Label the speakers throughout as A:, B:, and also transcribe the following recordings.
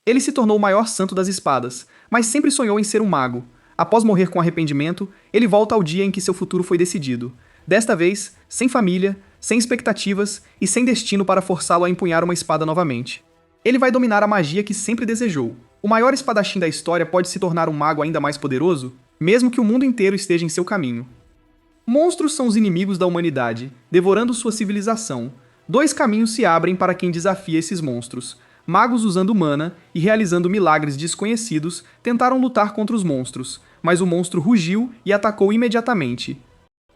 A: Ele se tornou o maior santo das espadas, mas sempre sonhou em ser um mago. Após morrer com arrependimento, ele volta ao dia em que seu futuro foi decidido. Desta vez, sem família, sem expectativas e sem destino para forçá-lo a empunhar uma espada novamente. Ele vai dominar a magia que sempre desejou. O maior espadachim da história pode se tornar um mago ainda mais poderoso, mesmo que o mundo inteiro esteja em seu caminho. Monstros são os inimigos da humanidade, devorando sua civilização. Dois caminhos se abrem para quem desafia esses monstros. Magos usando mana e realizando milagres desconhecidos tentaram lutar contra os monstros, mas o monstro rugiu e atacou imediatamente.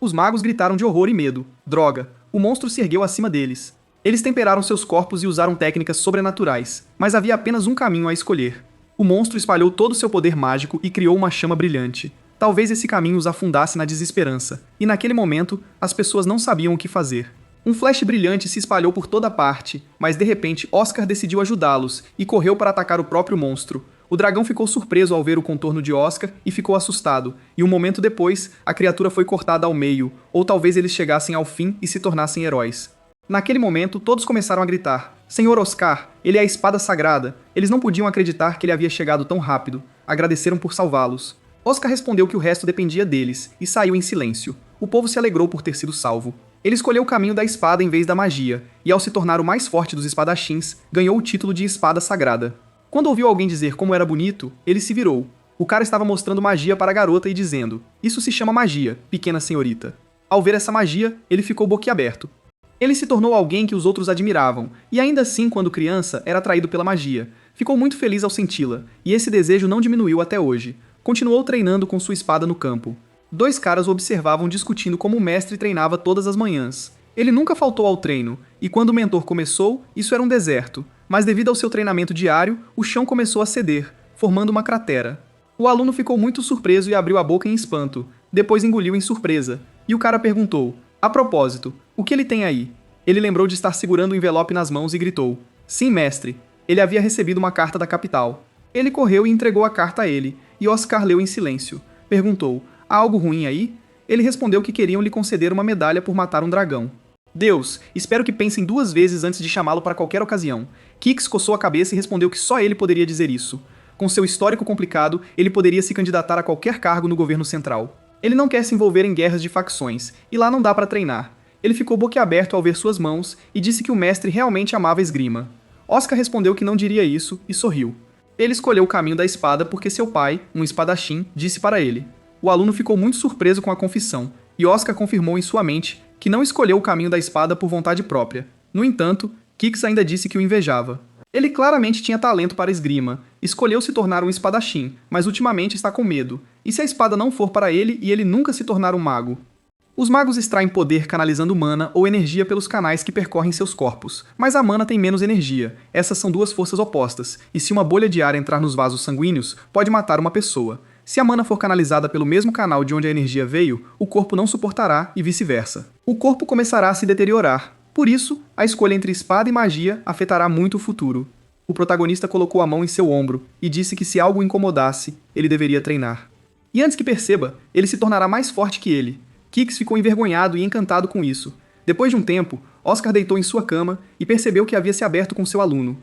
A: Os magos gritaram de horror e medo. Droga! O monstro se ergueu acima deles. Eles temperaram seus corpos e usaram técnicas sobrenaturais, mas havia apenas um caminho a escolher. O monstro espalhou todo seu poder mágico e criou uma chama brilhante. Talvez esse caminho os afundasse na desesperança, e naquele momento, as pessoas não sabiam o que fazer. Um flash brilhante se espalhou por toda parte, mas de repente Oscar decidiu ajudá-los e correu para atacar o próprio monstro. O dragão ficou surpreso ao ver o contorno de Oscar e ficou assustado, e um momento depois, a criatura foi cortada ao meio, ou talvez eles chegassem ao fim e se tornassem heróis. Naquele momento, todos começaram a gritar: Senhor Oscar, ele é a espada sagrada. Eles não podiam acreditar que ele havia chegado tão rápido. Agradeceram por salvá-los. Oscar respondeu que o resto dependia deles, e saiu em silêncio. O povo se alegrou por ter sido salvo. Ele escolheu o caminho da espada em vez da magia, e ao se tornar o mais forte dos espadachins, ganhou o título de espada sagrada. Quando ouviu alguém dizer como era bonito, ele se virou. O cara estava mostrando magia para a garota e dizendo: Isso se chama magia, pequena senhorita. Ao ver essa magia, ele ficou boquiaberto. Ele se tornou alguém que os outros admiravam, e ainda assim, quando criança, era atraído pela magia. Ficou muito feliz ao senti-la, e esse desejo não diminuiu até hoje. Continuou treinando com sua espada no campo. Dois caras o observavam discutindo como o mestre treinava todas as manhãs. Ele nunca faltou ao treino, e quando o mentor começou, isso era um deserto. Mas devido ao seu treinamento diário, o chão começou a ceder, formando uma cratera. O aluno ficou muito surpreso e abriu a boca em espanto. Depois engoliu em surpresa. E o cara perguntou: A propósito, o que ele tem aí? Ele lembrou de estar segurando o envelope nas mãos e gritou: Sim, mestre. Ele havia recebido uma carta da capital. Ele correu e entregou a carta a ele, e Oscar leu em silêncio. Perguntou: Há algo ruim aí? Ele respondeu que queriam lhe conceder uma medalha por matar um dragão. Deus, espero que pensem 2 vezes antes de chamá-lo para qualquer ocasião. Kix coçou a cabeça e respondeu que só ele poderia dizer isso. Com seu histórico complicado, ele poderia se candidatar a qualquer cargo no governo central. Ele não quer se envolver em guerras de facções, e lá não dá para treinar. Ele ficou boquiaberto ao ver suas mãos e disse que o mestre realmente amava esgrima. Oscar respondeu que não diria isso e sorriu. Ele escolheu o caminho da espada porque seu pai, um espadachim, disse para ele. O aluno ficou muito surpreso com a confissão, e Oscar confirmou em sua mente que não escolheu o caminho da espada por vontade própria. No entanto, Kix ainda disse que o invejava. Ele claramente tinha talento para esgrima, escolheu se tornar um espadachim, mas ultimamente está com medo. E se a espada não for para ele e ele nunca se tornar um mago? Os magos extraem poder canalizando mana ou energia pelos canais que percorrem seus corpos, mas a mana tem menos energia. Essas são 2 forças opostas, e se uma bolha de ar entrar nos vasos sanguíneos, pode matar uma pessoa. Se a mana for canalizada pelo mesmo canal de onde a energia veio, o corpo não suportará e vice-versa. O corpo começará a se deteriorar. Por isso, a escolha entre espada e magia afetará muito o futuro. O protagonista colocou a mão em seu ombro e disse que se algo o incomodasse, ele deveria treinar. E antes que perceba, ele se tornará mais forte que ele. Kix ficou envergonhado e encantado com isso. Depois de um tempo, Oscar deitou em sua cama e percebeu que havia se aberto com seu aluno.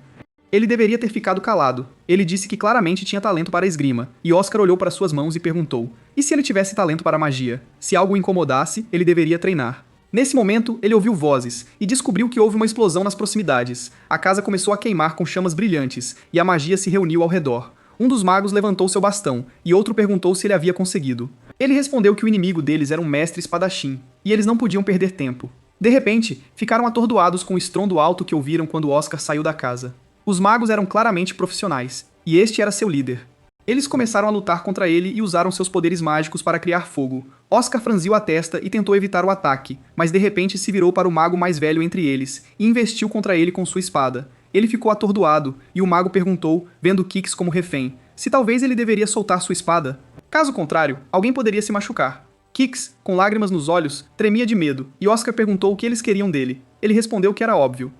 A: Ele deveria ter ficado calado. Ele disse que claramente tinha talento para a esgrima, e Oscar olhou para suas mãos e perguntou: e se ele tivesse talento para a magia? Se algo o incomodasse, ele deveria treinar. Nesse momento, ele ouviu vozes e descobriu que houve uma explosão nas proximidades. A casa começou a queimar com chamas brilhantes, e a magia se reuniu ao redor. Um dos magos levantou seu bastão, e outro perguntou se ele havia conseguido. Ele respondeu que o inimigo deles era um mestre espadachim, e eles não podiam perder tempo. De repente, ficaram atordoados com o estrondo alto que ouviram quando Oscar saiu da casa. Os magos eram claramente profissionais, e este era seu líder. Eles começaram a lutar contra ele e usaram seus poderes mágicos para criar fogo. Oscar franziu a testa e tentou evitar o ataque, mas de repente se virou para o mago mais velho entre eles e investiu contra ele com sua espada. Ele ficou atordoado, e o mago perguntou, vendo Kix como refém, se talvez ele deveria soltar sua espada. Caso contrário, alguém poderia se machucar. Kix, com lágrimas nos olhos, tremia de medo, e Oscar perguntou o que eles queriam dele. Ele respondeu que era óbvio.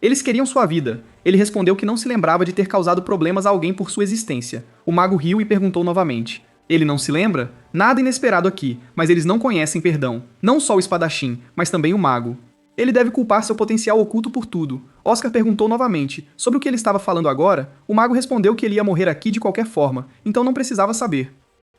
A: Eles queriam sua vida. Ele respondeu que não se lembrava de ter causado problemas a alguém por sua existência. O mago riu e perguntou novamente. Ele não se lembra? Nada inesperado aqui, mas eles não conhecem perdão. Não só o espadachim, mas também o mago. Ele deve culpar seu potencial oculto por tudo. Oscar perguntou novamente. Sobre o que ele estava falando agora, o mago respondeu que ele ia morrer aqui de qualquer forma, então não precisava saber.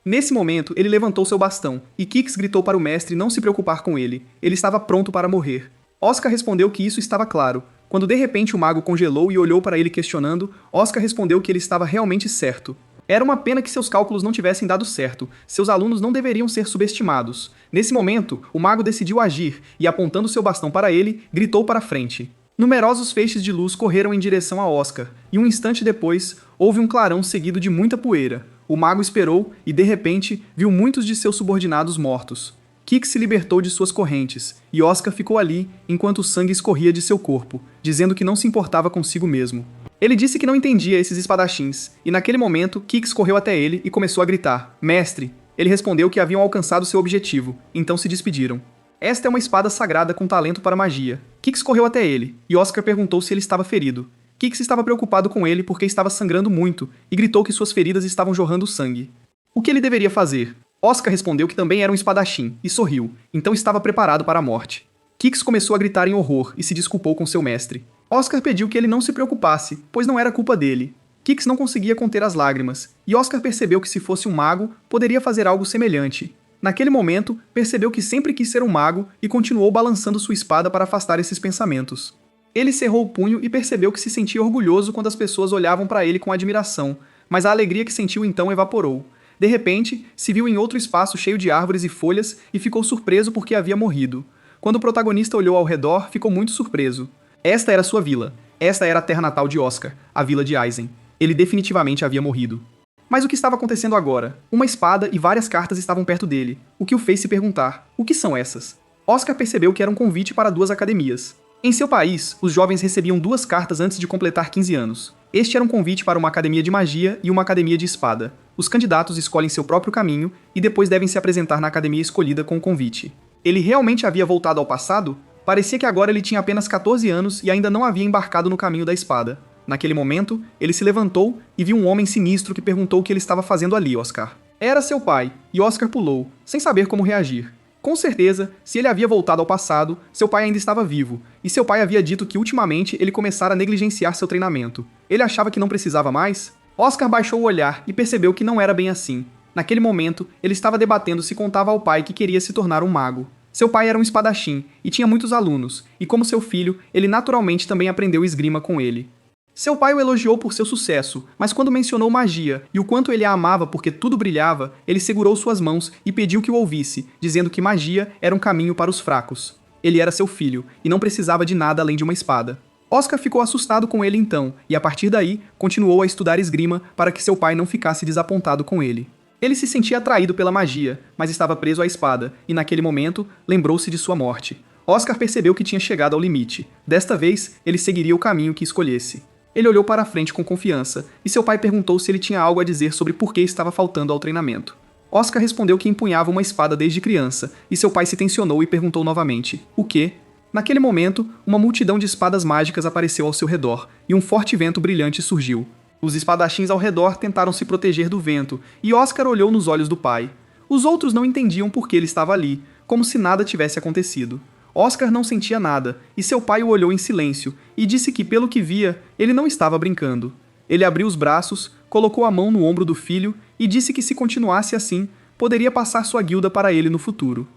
A: Nesse momento, ele levantou seu bastão, e Kix gritou para o mestre não se preocupar com ele. Ele estava pronto para morrer. Oscar respondeu que isso estava claro. Quando de repente o mago congelou e olhou para ele questionando, Oscar respondeu que ele estava realmente certo. Era uma pena que seus cálculos não tivessem dado certo. Seus alunos não deveriam ser subestimados. Nesse momento, o mago decidiu agir e, apontando seu bastão para ele, gritou para frente. Numerosos feixes de luz correram em direção a Oscar, e um instante depois, houve um clarão seguido de muita poeira. O mago esperou e, de repente, viu muitos de seus subordinados mortos. Kix se libertou de suas correntes, e Oscar ficou ali enquanto o sangue escorria de seu corpo, dizendo que não se importava consigo mesmo. Ele disse que não entendia esses espadachins, e naquele momento, Kix correu até ele e começou a gritar: "Mestre!" Ele respondeu que haviam alcançado seu objetivo, então se despediram. Esta é uma espada sagrada com talento para magia. Kix correu até ele, e Oscar perguntou se ele estava ferido. Kix estava preocupado com ele porque estava sangrando muito, e gritou que suas feridas estavam jorrando sangue. O que ele deveria fazer? Oscar respondeu que também era um espadachim, e sorriu, então estava preparado para a morte. Kix começou a gritar em horror e se desculpou com seu mestre. Oscar pediu que ele não se preocupasse, pois não era culpa dele. Kix não conseguia conter as lágrimas, e Oscar percebeu que se fosse um mago, poderia fazer algo semelhante. Naquele momento, percebeu que sempre quis ser um mago e continuou balançando sua espada para afastar esses pensamentos. Ele cerrou o punho e percebeu que se sentia orgulhoso quando as pessoas olhavam para ele com admiração, mas a alegria que sentiu então evaporou. De repente, se viu em outro espaço cheio de árvores e folhas e ficou surpreso porque havia morrido. Quando o protagonista olhou ao redor, ficou muito surpreso. Esta era sua vila. Esta era a terra natal de Oscar, a vila de Aizen. Ele definitivamente havia morrido. Mas o que estava acontecendo agora? Uma espada e várias cartas estavam perto dele, o que o fez se perguntar: o que são essas? Oscar percebeu que era um convite para 2 academias. Em seu país, os jovens recebiam 2 cartas antes de completar 15 anos. Este era um convite para uma academia de magia e uma academia de espada. Os candidatos escolhem seu próprio caminho e depois devem se apresentar na academia escolhida com o convite. Ele realmente havia voltado ao passado? Parecia que agora ele tinha apenas 14 anos e ainda não havia embarcado no caminho da espada. Naquele momento, ele se levantou e viu um homem sinistro que perguntou o que ele estava fazendo ali, Oscar. Era seu pai, e Oscar pulou, sem saber como reagir. Com certeza, se ele havia voltado ao passado, seu pai ainda estava vivo, e seu pai havia dito que ultimamente ele começara a negligenciar seu treinamento. Ele achava que não precisava mais? Oscar baixou o olhar e percebeu que não era bem assim. Naquele momento, ele estava debatendo se contava ao pai que queria se tornar um mago. Seu pai era um espadachim e tinha muitos alunos, e como seu filho, ele naturalmente também aprendeu esgrima com ele. Seu pai o elogiou por seu sucesso, mas quando mencionou magia e o quanto ele a amava porque tudo brilhava, ele segurou suas mãos e pediu que o ouvisse, dizendo que magia era um caminho para os fracos. Ele era seu filho, e não precisava de nada além de uma espada. Oscar ficou assustado com ele então, e a partir daí, continuou a estudar esgrima para que seu pai não ficasse desapontado com ele. Ele se sentia atraído pela magia, mas estava preso à espada, e naquele momento, lembrou-se de sua morte. Oscar percebeu que tinha chegado ao limite. Desta vez, ele seguiria o caminho que escolhesse. Ele olhou para a frente com confiança, e seu pai perguntou se ele tinha algo a dizer sobre por que estava faltando ao treinamento. Oscar respondeu que empunhava uma espada desde criança, e seu pai se tensionou e perguntou novamente: o quê? Naquele momento, uma multidão de espadas mágicas apareceu ao seu redor, e um forte vento brilhante surgiu. Os espadachins ao redor tentaram se proteger do vento, e Oscar olhou nos olhos do pai. Os outros não entendiam por que ele estava ali, como se nada tivesse acontecido. Oscar não sentia nada, e seu pai o olhou em silêncio, e disse que, pelo que via, ele não estava brincando. Ele abriu os braços, colocou a mão no ombro do filho e disse que se continuasse assim, poderia passar sua guilda para ele no futuro.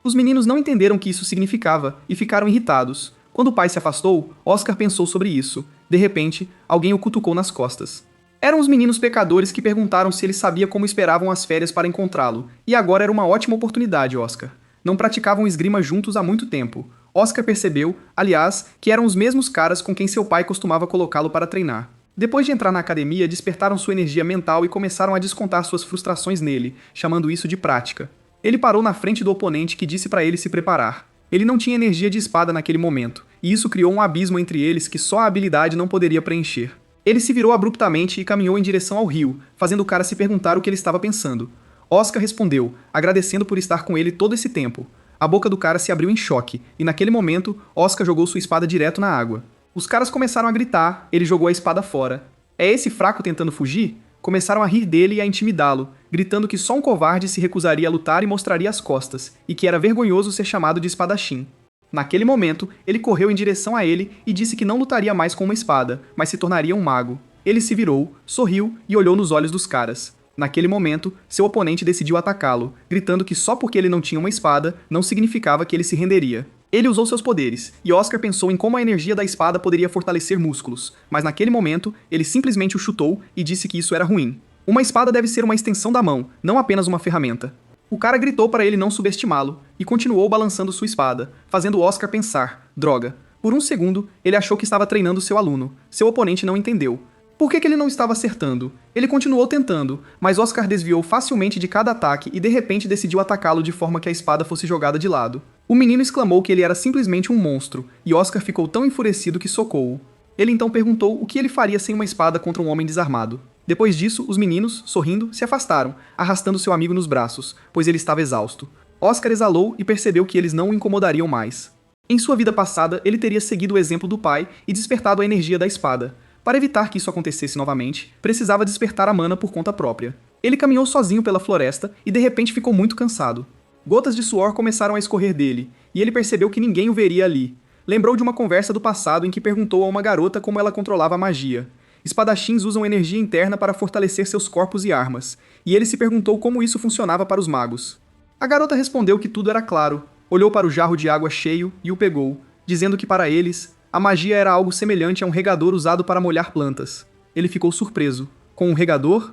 A: Os meninos não entenderam o que isso significava e ficaram irritados. Quando o pai se afastou, Oscar pensou sobre isso. De repente, alguém o cutucou nas costas. Eram os meninos pecadores que perguntaram se ele sabia como esperavam as férias para encontrá-lo, e agora era uma ótima oportunidade, Oscar. Não praticavam esgrima juntos há muito tempo. Oscar percebeu, aliás, que eram os mesmos caras com quem seu pai costumava colocá-lo para treinar. Depois de entrar na academia, despertaram sua energia mental e começaram a descontar suas frustrações nele, chamando isso de prática. Ele parou na frente do oponente que disse para ele se preparar. Ele não tinha energia de espada naquele momento, e isso criou um abismo entre eles que só a habilidade não poderia preencher. Ele se virou abruptamente e caminhou em direção ao rio, fazendo o cara se perguntar o que ele estava pensando. Oscar respondeu, agradecendo por estar com ele todo esse tempo. A boca do cara se abriu em choque, e naquele momento, Oscar jogou sua espada direto na água. Os caras começaram a gritar, ele jogou a espada fora. É esse fraco tentando fugir? Começaram a rir dele e a intimidá-lo, gritando que só um covarde se recusaria a lutar e mostraria as costas, e que era vergonhoso ser chamado de espadachim. Naquele momento, ele correu em direção a ele e disse que não lutaria mais com uma espada, mas se tornaria um mago. Ele se virou, sorriu e olhou nos olhos dos caras. Naquele momento, seu oponente decidiu atacá-lo, gritando que só porque ele não tinha uma espada, não significava que ele se renderia. Ele usou seus poderes, e Oscar pensou em como a energia da espada poderia fortalecer músculos, mas naquele momento, ele simplesmente o chutou e disse que isso era ruim. Uma espada deve ser uma extensão da mão, não apenas uma ferramenta. O cara gritou para ele não subestimá-lo, e continuou balançando sua espada, fazendo Oscar pensar, droga. Por um segundo, ele achou que estava treinando seu aluno. Seu oponente não entendeu. Por que ele não estava acertando? Ele continuou tentando, mas Oscar desviou facilmente de cada ataque e de repente decidiu atacá-lo de forma que a espada fosse jogada de lado. O menino exclamou que ele era simplesmente um monstro, e Oscar ficou tão enfurecido que socou-o. Ele então perguntou o que ele faria sem uma espada contra um homem desarmado. Depois disso, os meninos, sorrindo, se afastaram, arrastando seu amigo nos braços, pois ele estava exausto. Oscar exalou e percebeu que eles não o incomodariam mais. Em sua vida passada, ele teria seguido o exemplo do pai e despertado a energia da espada. Para evitar que isso acontecesse novamente, precisava despertar a mana por conta própria. Ele caminhou sozinho pela floresta e de repente ficou muito cansado. Gotas de suor começaram a escorrer dele, e ele percebeu que ninguém o veria ali. Lembrou de uma conversa do passado em que perguntou a uma garota como ela controlava a magia. Espadachins usam energia interna para fortalecer seus corpos e armas, e ele se perguntou como isso funcionava para os magos. A garota respondeu que tudo era claro, olhou para o jarro de água cheio e o pegou, dizendo que para eles, a magia era algo semelhante a um regador usado para molhar plantas. Ele ficou surpreso. Com um regador?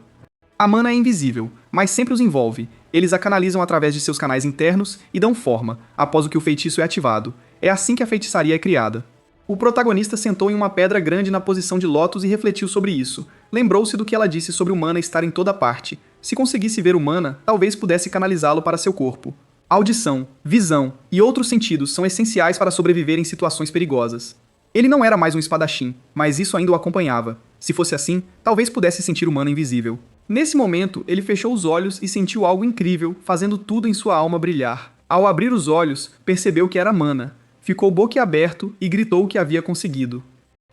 A: A mana é invisível, mas sempre os envolve. Eles a canalizam através de seus canais internos e dão forma, após o que o feitiço é ativado. É assim que a feitiçaria é criada. O protagonista sentou em uma pedra grande na posição de lótus e refletiu sobre isso. Lembrou-se do que ela disse sobre o mana estar em toda parte. Se conseguisse ver o mana, talvez pudesse canalizá-lo para seu corpo. Audição, visão e outros sentidos são essenciais para sobreviver em situações perigosas. Ele não era mais um espadachim, mas isso ainda o acompanhava. Se fosse assim, talvez pudesse sentir o mana invisível. Nesse momento, ele fechou os olhos e sentiu algo incrível, fazendo tudo em sua alma brilhar. Ao abrir os olhos, percebeu que era mana. Ficou boquiaberto e gritou o que havia conseguido.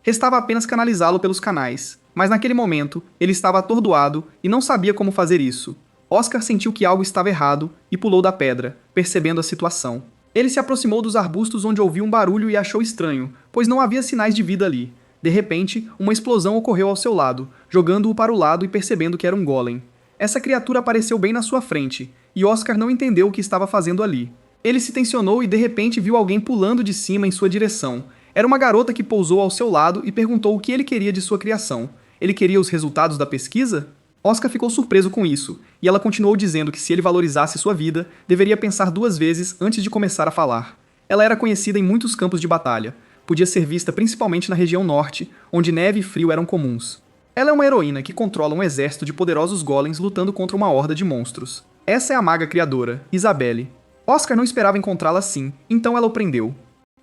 A: Restava apenas canalizá-lo pelos canais, mas naquele momento, ele estava atordoado e não sabia como fazer isso. Oscar sentiu que algo estava errado e pulou da pedra, percebendo a situação. Ele se aproximou dos arbustos onde ouviu um barulho e achou estranho, pois não havia sinais de vida ali. De repente, uma explosão ocorreu ao seu lado, jogando-o para o lado e percebendo que era um golem. Essa criatura apareceu bem na sua frente, e Oscar não entendeu o que estava fazendo ali. Ele se tensionou e de repente viu alguém pulando de cima em sua direção. Era uma garota que pousou ao seu lado e perguntou o que ele queria de sua criação. Ele queria os resultados da pesquisa? Oscar ficou surpreso com isso, e ela continuou dizendo que se ele valorizasse sua vida, deveria pensar 2 vezes antes de começar a falar. Ela era conhecida em muitos campos de batalha. Podia ser vista principalmente na região norte, onde neve e frio eram comuns. Ela é uma heroína que controla um exército de poderosos golems lutando contra uma horda de monstros. Essa é a maga criadora, Isabelle. Oscar não esperava encontrá-la assim, então ela o prendeu.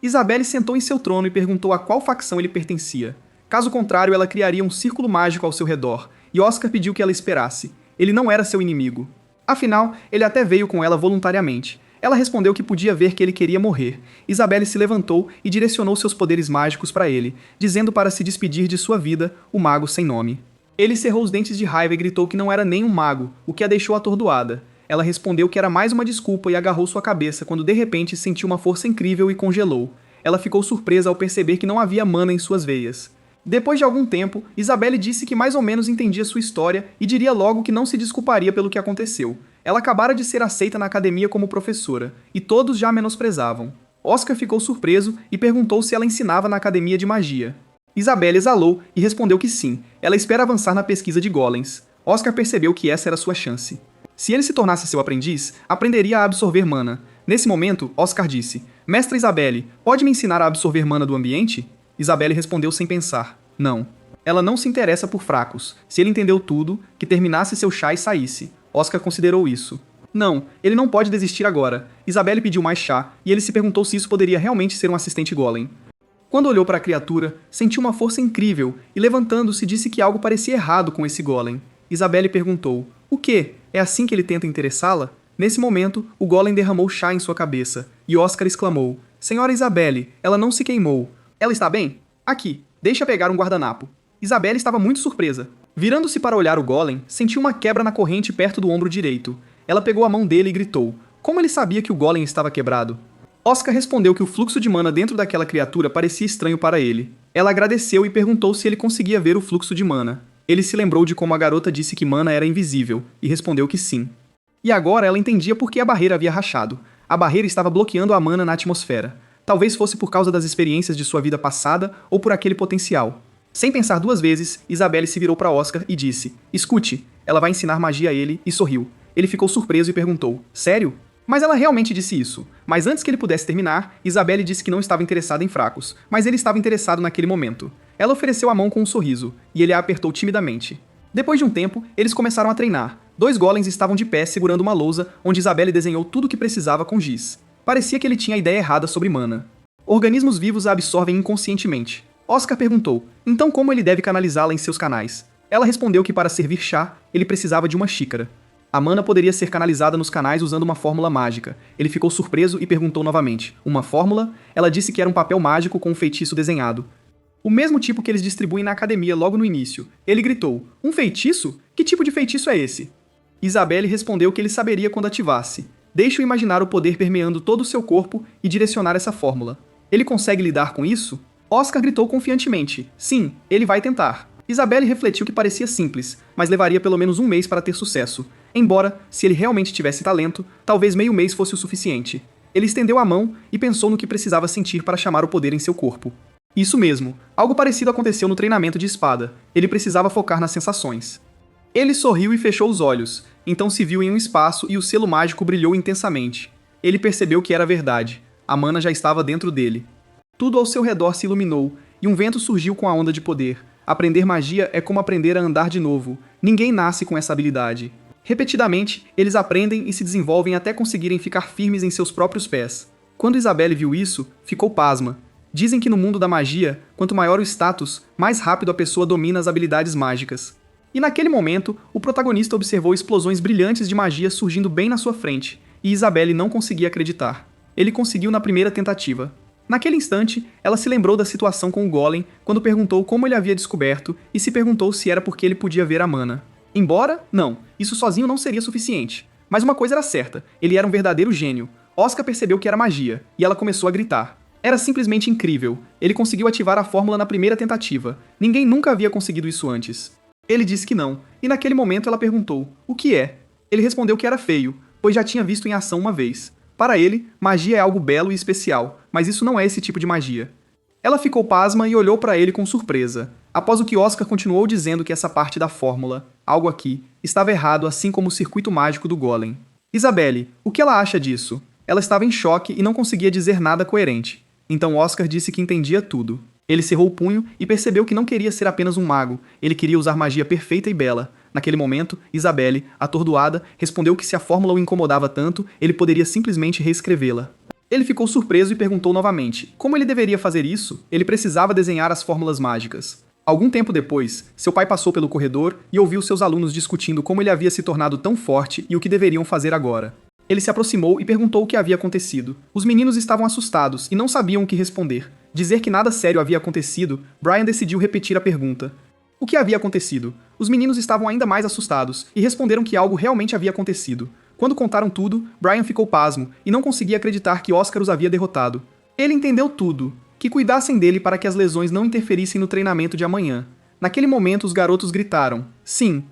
A: Isabelle sentou em seu trono e perguntou a qual facção ele pertencia. Caso contrário, ela criaria um círculo mágico ao seu redor, e Oscar pediu que ela esperasse. Ele não era seu inimigo. Afinal, ele até veio com ela voluntariamente. Ela respondeu que podia ver que ele queria morrer. Isabelle se levantou e direcionou seus poderes mágicos para ele, dizendo para se despedir de sua vida, o mago sem nome. Ele cerrou os dentes de raiva e gritou que não era nem um mago, o que a deixou atordoada. Ela respondeu que era mais uma desculpa e agarrou sua cabeça quando de repente sentiu uma força incrível e congelou. Ela ficou surpresa ao perceber que não havia mana em suas veias. Depois de algum tempo, Isabelle disse que mais ou menos entendia sua história e diria logo que não se desculparia pelo que aconteceu. Ela acabara de ser aceita na academia como professora, e todos já a menosprezavam. Oscar ficou surpreso e perguntou se ela ensinava na academia de magia. Isabelle exalou e respondeu que sim, ela espera avançar na pesquisa de golems. Oscar percebeu que essa era sua chance. Se ele se tornasse seu aprendiz, aprenderia a absorver mana. Nesse momento, Oscar disse: Mestra Isabelle, pode me ensinar a absorver mana do ambiente? Isabelle respondeu sem pensar: não. Ela não se interessa por fracos. Se ele entendeu tudo, que terminasse seu chá e saísse. Oscar considerou isso. Não, ele não pode desistir agora. Isabelle pediu mais chá, e ele se perguntou se isso poderia realmente ser um assistente golem. Quando olhou para a criatura, sentiu uma força incrível, e levantando-se disse que algo parecia errado com esse golem. Isabelle perguntou: o quê? É assim que ele tenta interessá-la? Nesse momento, o golem derramou chá em sua cabeça, e Oscar exclamou: Senhora Isabelle, ela não se queimou. Ela está bem? Aqui, deixa pegar um guardanapo. Isabelle estava muito surpresa. Virando-se para olhar o golem, sentiu uma quebra na corrente perto do ombro direito. Ela pegou a mão dele e gritou. Como ele sabia que o golem estava quebrado? Oscar respondeu que o fluxo de mana dentro daquela criatura parecia estranho para ele. Ela agradeceu e perguntou se ele conseguia ver o fluxo de mana. Ele se lembrou de como a garota disse que mana era invisível, e respondeu que sim. E agora ela entendia por que a barreira havia rachado. A barreira estava bloqueando a mana na atmosfera. Talvez fosse por causa das experiências de sua vida passada ou por aquele potencial. Sem pensar duas vezes, Isabelle se virou para Oscar e disse: "Escute, ela vai ensinar magia a ele", e sorriu. Ele ficou surpreso e perguntou: "Sério?" Mas ela realmente disse isso. Mas antes que ele pudesse terminar, Isabelle disse que não estava interessada em fracos, mas ele estava interessado naquele momento. Ela ofereceu a mão com um sorriso, e ele a apertou timidamente. Depois de um tempo, eles começaram a treinar. 2 golems estavam de pé segurando uma lousa, onde Isabelle desenhou tudo o que precisava com giz. Parecia que ele tinha a ideia errada sobre mana. Organismos vivos a absorvem inconscientemente. Oscar perguntou: então como ele deve canalizá-la em seus canais? Ela respondeu que para servir chá, ele precisava de uma xícara. A mana poderia ser canalizada nos canais usando uma fórmula mágica. Ele ficou surpreso e perguntou novamente: uma fórmula? Ela disse que era um papel mágico com um feitiço desenhado. O mesmo tipo que eles distribuem na academia logo no início. Ele gritou: um feitiço? Que tipo de feitiço é esse? Isabelle respondeu que ele saberia quando ativasse. Deixe-o imaginar o poder permeando todo o seu corpo e direcionar essa fórmula. Ele consegue lidar com isso? Oscar gritou confiantemente: sim, ele vai tentar. Isabelle refletiu que parecia simples, mas levaria pelo menos um mês para ter sucesso. Embora, se ele realmente tivesse talento, talvez meio mês fosse o suficiente. Ele estendeu a mão e pensou no que precisava sentir para chamar o poder em seu corpo. Isso mesmo, algo parecido aconteceu no treinamento de espada. Ele precisava focar nas sensações. Ele sorriu e fechou os olhos, então se viu em um espaço e o selo mágico brilhou intensamente. Ele percebeu que era verdade. A mana já estava dentro dele. Tudo ao seu redor se iluminou, e um vento surgiu com a onda de poder. Aprender magia é como aprender a andar de novo. Ninguém nasce com essa habilidade. Repetidamente, eles aprendem e se desenvolvem até conseguirem ficar firmes em seus próprios pés. Quando Isabelle viu isso, ficou pasma. Dizem que no mundo da magia, quanto maior o status, mais rápido a pessoa domina as habilidades mágicas. E naquele momento, o protagonista observou explosões brilhantes de magia surgindo bem na sua frente, e Isabelle não conseguia acreditar. Ele conseguiu na primeira tentativa. Naquele instante, ela se lembrou da situação com o Golem quando perguntou como ele havia descoberto e se perguntou se era porque ele podia ver a mana. Embora, não, isso sozinho não seria suficiente. Mas uma coisa era certa, ele era um verdadeiro gênio. Oscar percebeu que era magia, e ela começou a gritar. Era simplesmente incrível. Ele conseguiu ativar a fórmula na primeira tentativa. Ninguém nunca havia conseguido isso antes. Ele disse que não, e naquele momento ela perguntou: o que é? Ele respondeu que era feio, pois já tinha visto em ação uma vez. Para ele, magia é algo belo e especial, mas isso não é esse tipo de magia. Ela ficou pasma e olhou para ele com surpresa. Após o que Oscar continuou dizendo que essa parte da fórmula, algo aqui, estava errado, assim como o circuito mágico do Golem. Isabelle, o que ela acha disso? Ela estava em choque e não conseguia dizer nada coerente. Então Oscar disse que entendia tudo. Ele cerrou o punho e percebeu que não queria ser apenas um mago, ele queria usar magia perfeita e bela. Naquele momento, Isabelle, atordoada, respondeu que se a fórmula o incomodava tanto, ele poderia simplesmente reescrevê-la. Ele ficou surpreso e perguntou novamente: como ele deveria fazer isso? Ele precisava desenhar as fórmulas mágicas. Algum tempo depois, seu pai passou pelo corredor e ouviu seus alunos discutindo como ele havia se tornado tão forte e o que deveriam fazer agora. Ele se aproximou e perguntou o que havia acontecido. Os meninos estavam assustados e não sabiam o que responder. Dizer que nada sério havia acontecido, Brian decidiu repetir a pergunta. O que havia acontecido? Os meninos estavam ainda mais assustados e responderam que algo realmente havia acontecido. Quando contaram tudo, Brian ficou pasmo e não conseguia acreditar que Oscar os havia derrotado. Ele entendeu tudo, que cuidassem dele para que as lesões não interferissem no treinamento de amanhã. Naquele momento, os garotos gritaram: sim.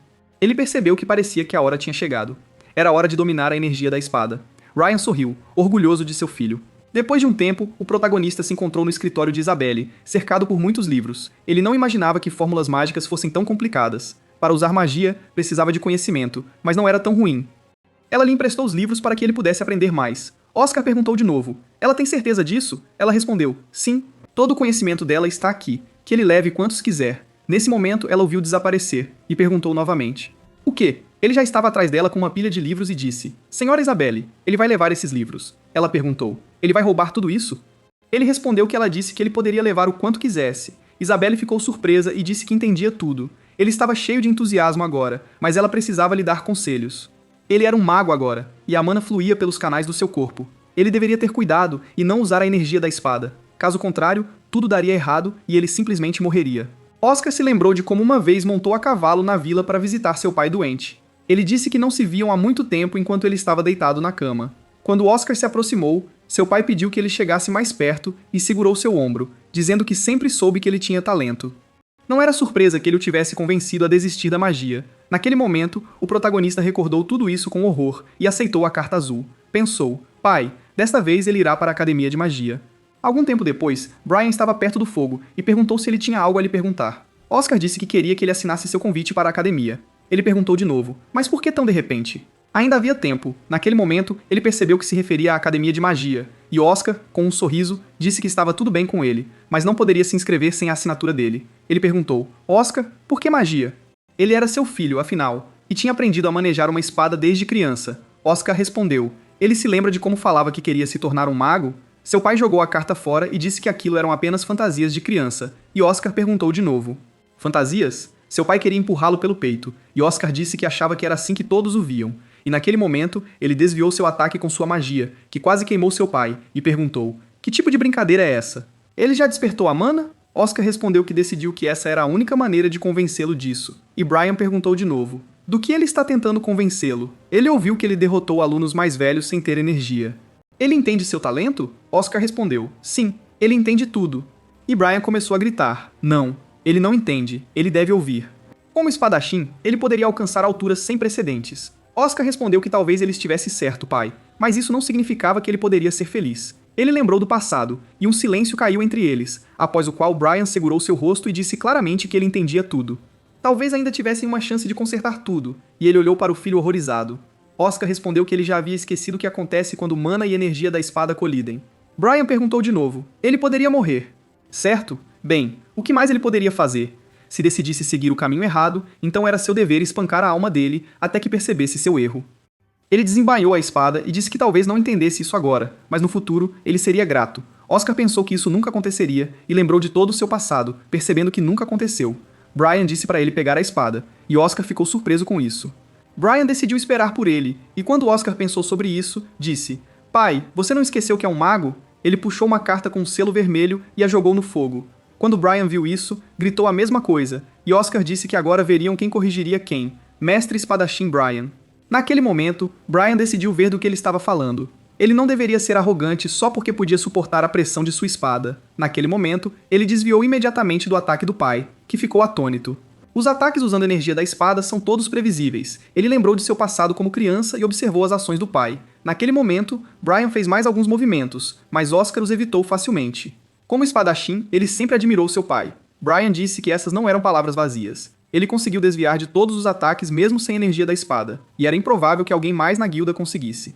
A: Ele percebeu que parecia que a hora tinha chegado. Era hora de dominar a energia da espada. Ryan sorriu, orgulhoso de seu filho. Depois de um tempo, o protagonista se encontrou no escritório de Isabelle, cercado por muitos livros. Ele não imaginava que fórmulas mágicas fossem tão complicadas. Para usar magia, precisava de conhecimento, mas não era tão ruim. Ela lhe emprestou os livros para que ele pudesse aprender mais. Oscar perguntou de novo: ela tem certeza disso? Ela respondeu: sim. Todo o conhecimento dela está aqui, que ele leve quantos quiser. Nesse momento, ela o viu desaparecer, e perguntou novamente: o quê? Ele já estava atrás dela com uma pilha de livros e disse: Senhora Isabelle, ele vai levar esses livros. Ela perguntou: ele vai roubar tudo isso? Ele respondeu que ela disse que ele poderia levar o quanto quisesse. Isabelle ficou surpresa e disse que entendia tudo. Ele estava cheio de entusiasmo agora, mas ela precisava lhe dar conselhos. Ele era um mago agora, e a mana fluía pelos canais do seu corpo. Ele deveria ter cuidado e não usar a energia da espada. Caso contrário, tudo daria errado e ele simplesmente morreria. Oscar se lembrou de como uma vez montou a cavalo na vila para visitar seu pai doente. Ele disse que não se viam há muito tempo enquanto ele estava deitado na cama. Quando Oscar se aproximou, Seu pai pediu que ele chegasse mais perto e segurou seu ombro, dizendo que sempre soube que ele tinha talento. Não era surpresa que ele o tivesse convencido a desistir da magia. Naquele momento, o protagonista recordou tudo isso com horror e aceitou a carta azul. Pensou, pai, desta vez ele irá para a academia de magia. Algum tempo depois, Brian estava perto do fogo e perguntou se ele tinha algo a lhe perguntar. Oscar disse que queria que ele assinasse seu convite para a academia. Ele perguntou de novo, mas por que tão de repente? Ainda havia tempo. Naquele momento, ele percebeu que se referia à academia de magia, e Oscar, com um sorriso, disse que estava tudo bem com ele, mas não poderia se inscrever sem a assinatura dele. Ele perguntou, Oscar, por que magia? Ele era seu filho, afinal, e tinha aprendido a manejar uma espada desde criança. Oscar respondeu, ele se lembra de como falava que queria se tornar um mago? Seu pai jogou a carta fora e disse que aquilo eram apenas fantasias de criança, e Oscar perguntou de novo. Fantasias? Seu pai queria empurrá-lo pelo peito, e Oscar disse que achava que era assim que todos o viam. E naquele momento, ele desviou seu ataque com sua magia, que quase queimou seu pai, e perguntou, que tipo de brincadeira é essa? Ele já despertou a mana? Oscar respondeu que decidiu que essa era a única maneira de convencê-lo disso. E Brian perguntou de novo, do que ele está tentando convencê-lo? Ele ouviu que ele derrotou alunos mais velhos sem ter energia. Ele entende seu talento? Oscar respondeu, sim, ele entende tudo. E Brian começou a gritar, não, ele não entende, ele deve ouvir. Como espadachim, ele poderia alcançar alturas sem precedentes. Oscar respondeu que talvez ele estivesse certo, pai, mas isso não significava que ele poderia ser feliz. Ele lembrou do passado, e um silêncio caiu entre eles, após o qual Brian segurou seu rosto e disse claramente que ele entendia tudo. Talvez ainda tivessem uma chance de consertar tudo, e ele olhou para o filho horrorizado. Oscar respondeu que ele já havia esquecido o que acontece quando mana e energia da espada colidem. Brian perguntou de novo. Ele poderia morrer. Certo? Bem, o que mais ele poderia fazer? Se decidisse seguir o caminho errado, então era seu dever espancar a alma dele até que percebesse seu erro. Ele desembainhou a espada e disse que talvez não entendesse isso agora, mas no futuro ele seria grato. Oscar pensou que isso nunca aconteceria e lembrou de todo o seu passado, percebendo que nunca aconteceu. Brian disse para ele pegar a espada, e Oscar ficou surpreso com isso. Brian decidiu esperar por ele, e quando Oscar pensou sobre isso, disse, pai, você não esqueceu que é um mago? Ele puxou uma carta com um selo vermelho e a jogou no fogo. Quando Brian viu isso, gritou a mesma coisa, e Oscar disse que agora veriam quem corrigiria quem, Mestre Espadachim Brian. Naquele momento, Brian decidiu ver do que ele estava falando. Ele não deveria ser arrogante só porque podia suportar a pressão de sua espada. Naquele momento, ele desviou imediatamente do ataque do pai, que ficou atônito. Os ataques usando a energia da espada são todos previsíveis. Ele lembrou de seu passado como criança e observou as ações do pai. Naquele momento, Brian fez mais alguns movimentos, mas Oscar os evitou facilmente. Como espadachim, ele sempre admirou seu pai. Brian disse que essas não eram palavras vazias. Ele conseguiu desviar de todos os ataques mesmo sem energia da espada, e era improvável que alguém mais na guilda conseguisse.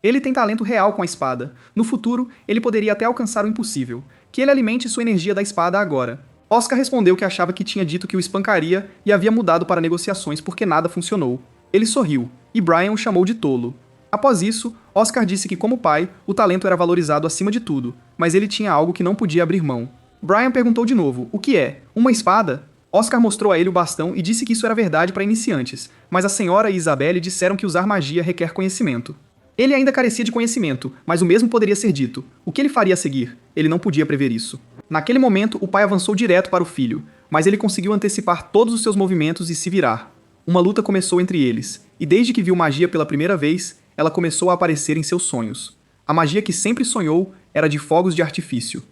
A: Ele tem talento real com a espada. No futuro, ele poderia até alcançar o impossível. Que ele alimente sua energia da espada agora. Oscar respondeu que achava que tinha dito que o espancaria e havia mudado para negociações porque nada funcionou. Ele sorriu, e Brian o chamou de tolo. Após isso, Oscar disse que como pai, o talento era valorizado acima de tudo, mas ele tinha algo que não podia abrir mão. Brian perguntou de novo, o que é? Uma espada? Oscar mostrou a ele o bastão e disse que isso era verdade para iniciantes, mas a senhora e Isabelle disseram que usar magia requer conhecimento. Ele ainda carecia de conhecimento, mas o mesmo poderia ser dito. O que ele faria a seguir? Ele não podia prever isso. Naquele momento, o pai avançou direto para o filho, mas ele conseguiu antecipar todos os seus movimentos e se virar. Uma luta começou entre eles, e desde que viu magia pela primeira vez, ela começou a aparecer em seus sonhos. A magia que sempre sonhou era de fogos de artifício.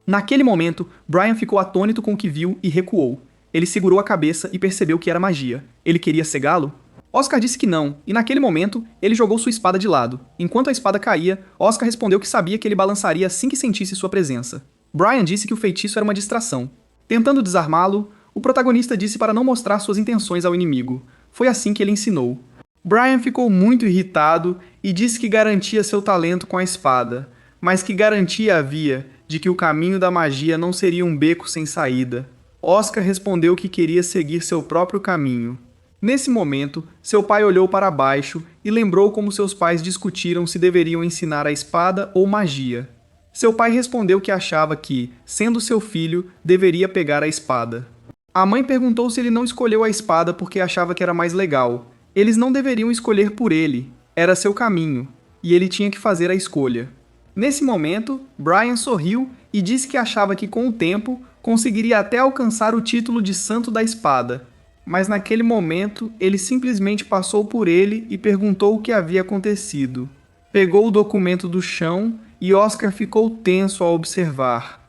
A: Naquele momento, Brian ficou atônito com o que viu e recuou. Ele segurou a cabeça e percebeu que era magia. Ele queria cegá-lo? Oscar disse que não, e naquele momento, ele jogou sua espada de lado. Enquanto a espada caía, Oscar respondeu que sabia que ele balançaria assim que sentisse sua presença. Brian disse que o feitiço era uma distração. Tentando desarmá-lo, o protagonista disse para não mostrar suas intenções ao inimigo. Foi assim que ele ensinou. Brian ficou muito irritado e disse que garantia seu talento com a espada, mas que garantia havia de que o caminho da magia não seria um beco sem saída. Oscar respondeu que queria seguir seu próprio caminho. Nesse momento, seu pai olhou para baixo e lembrou como seus pais discutiram se deveriam ensinar a espada ou magia. Seu pai respondeu que achava que, sendo seu filho, deveria pegar a espada. A mãe perguntou se ele não escolheu a espada porque achava que era mais legal. Eles não deveriam escolher por ele. Era seu caminho, e ele tinha que fazer a escolha. Nesse momento, Brian sorriu e disse que achava que com o tempo conseguiria até alcançar o título de Santo da Espada. Mas naquele momento, ele simplesmente passou por ele e perguntou o que havia acontecido. Pegou o documento do chão e Oscar ficou tenso ao observar.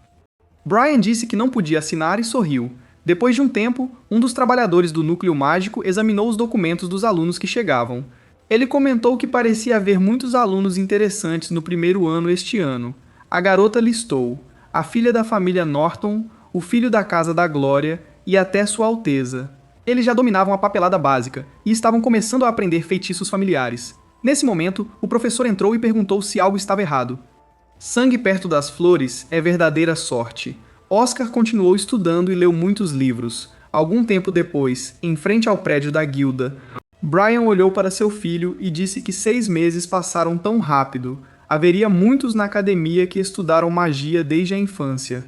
A: Brian disse que não podia assinar e sorriu. Depois de um tempo, um dos trabalhadores do núcleo mágico examinou os documentos dos alunos que chegavam. Ele comentou que parecia haver muitos alunos interessantes no primeiro ano este ano. A garota listou a filha da família Norton, o filho da Casa da Glória e até Sua Alteza. Eles já dominavam a papelada básica e estavam começando a aprender feitiços familiares. Nesse momento, o professor entrou e perguntou se algo estava errado. Sangue perto das flores é verdadeira sorte. Oscar continuou estudando e leu muitos livros. Algum tempo depois, em frente ao prédio da guilda, Brian olhou para seu filho e disse que 6 meses passaram tão rápido. Haveria muitos na academia que estudaram magia desde a infância.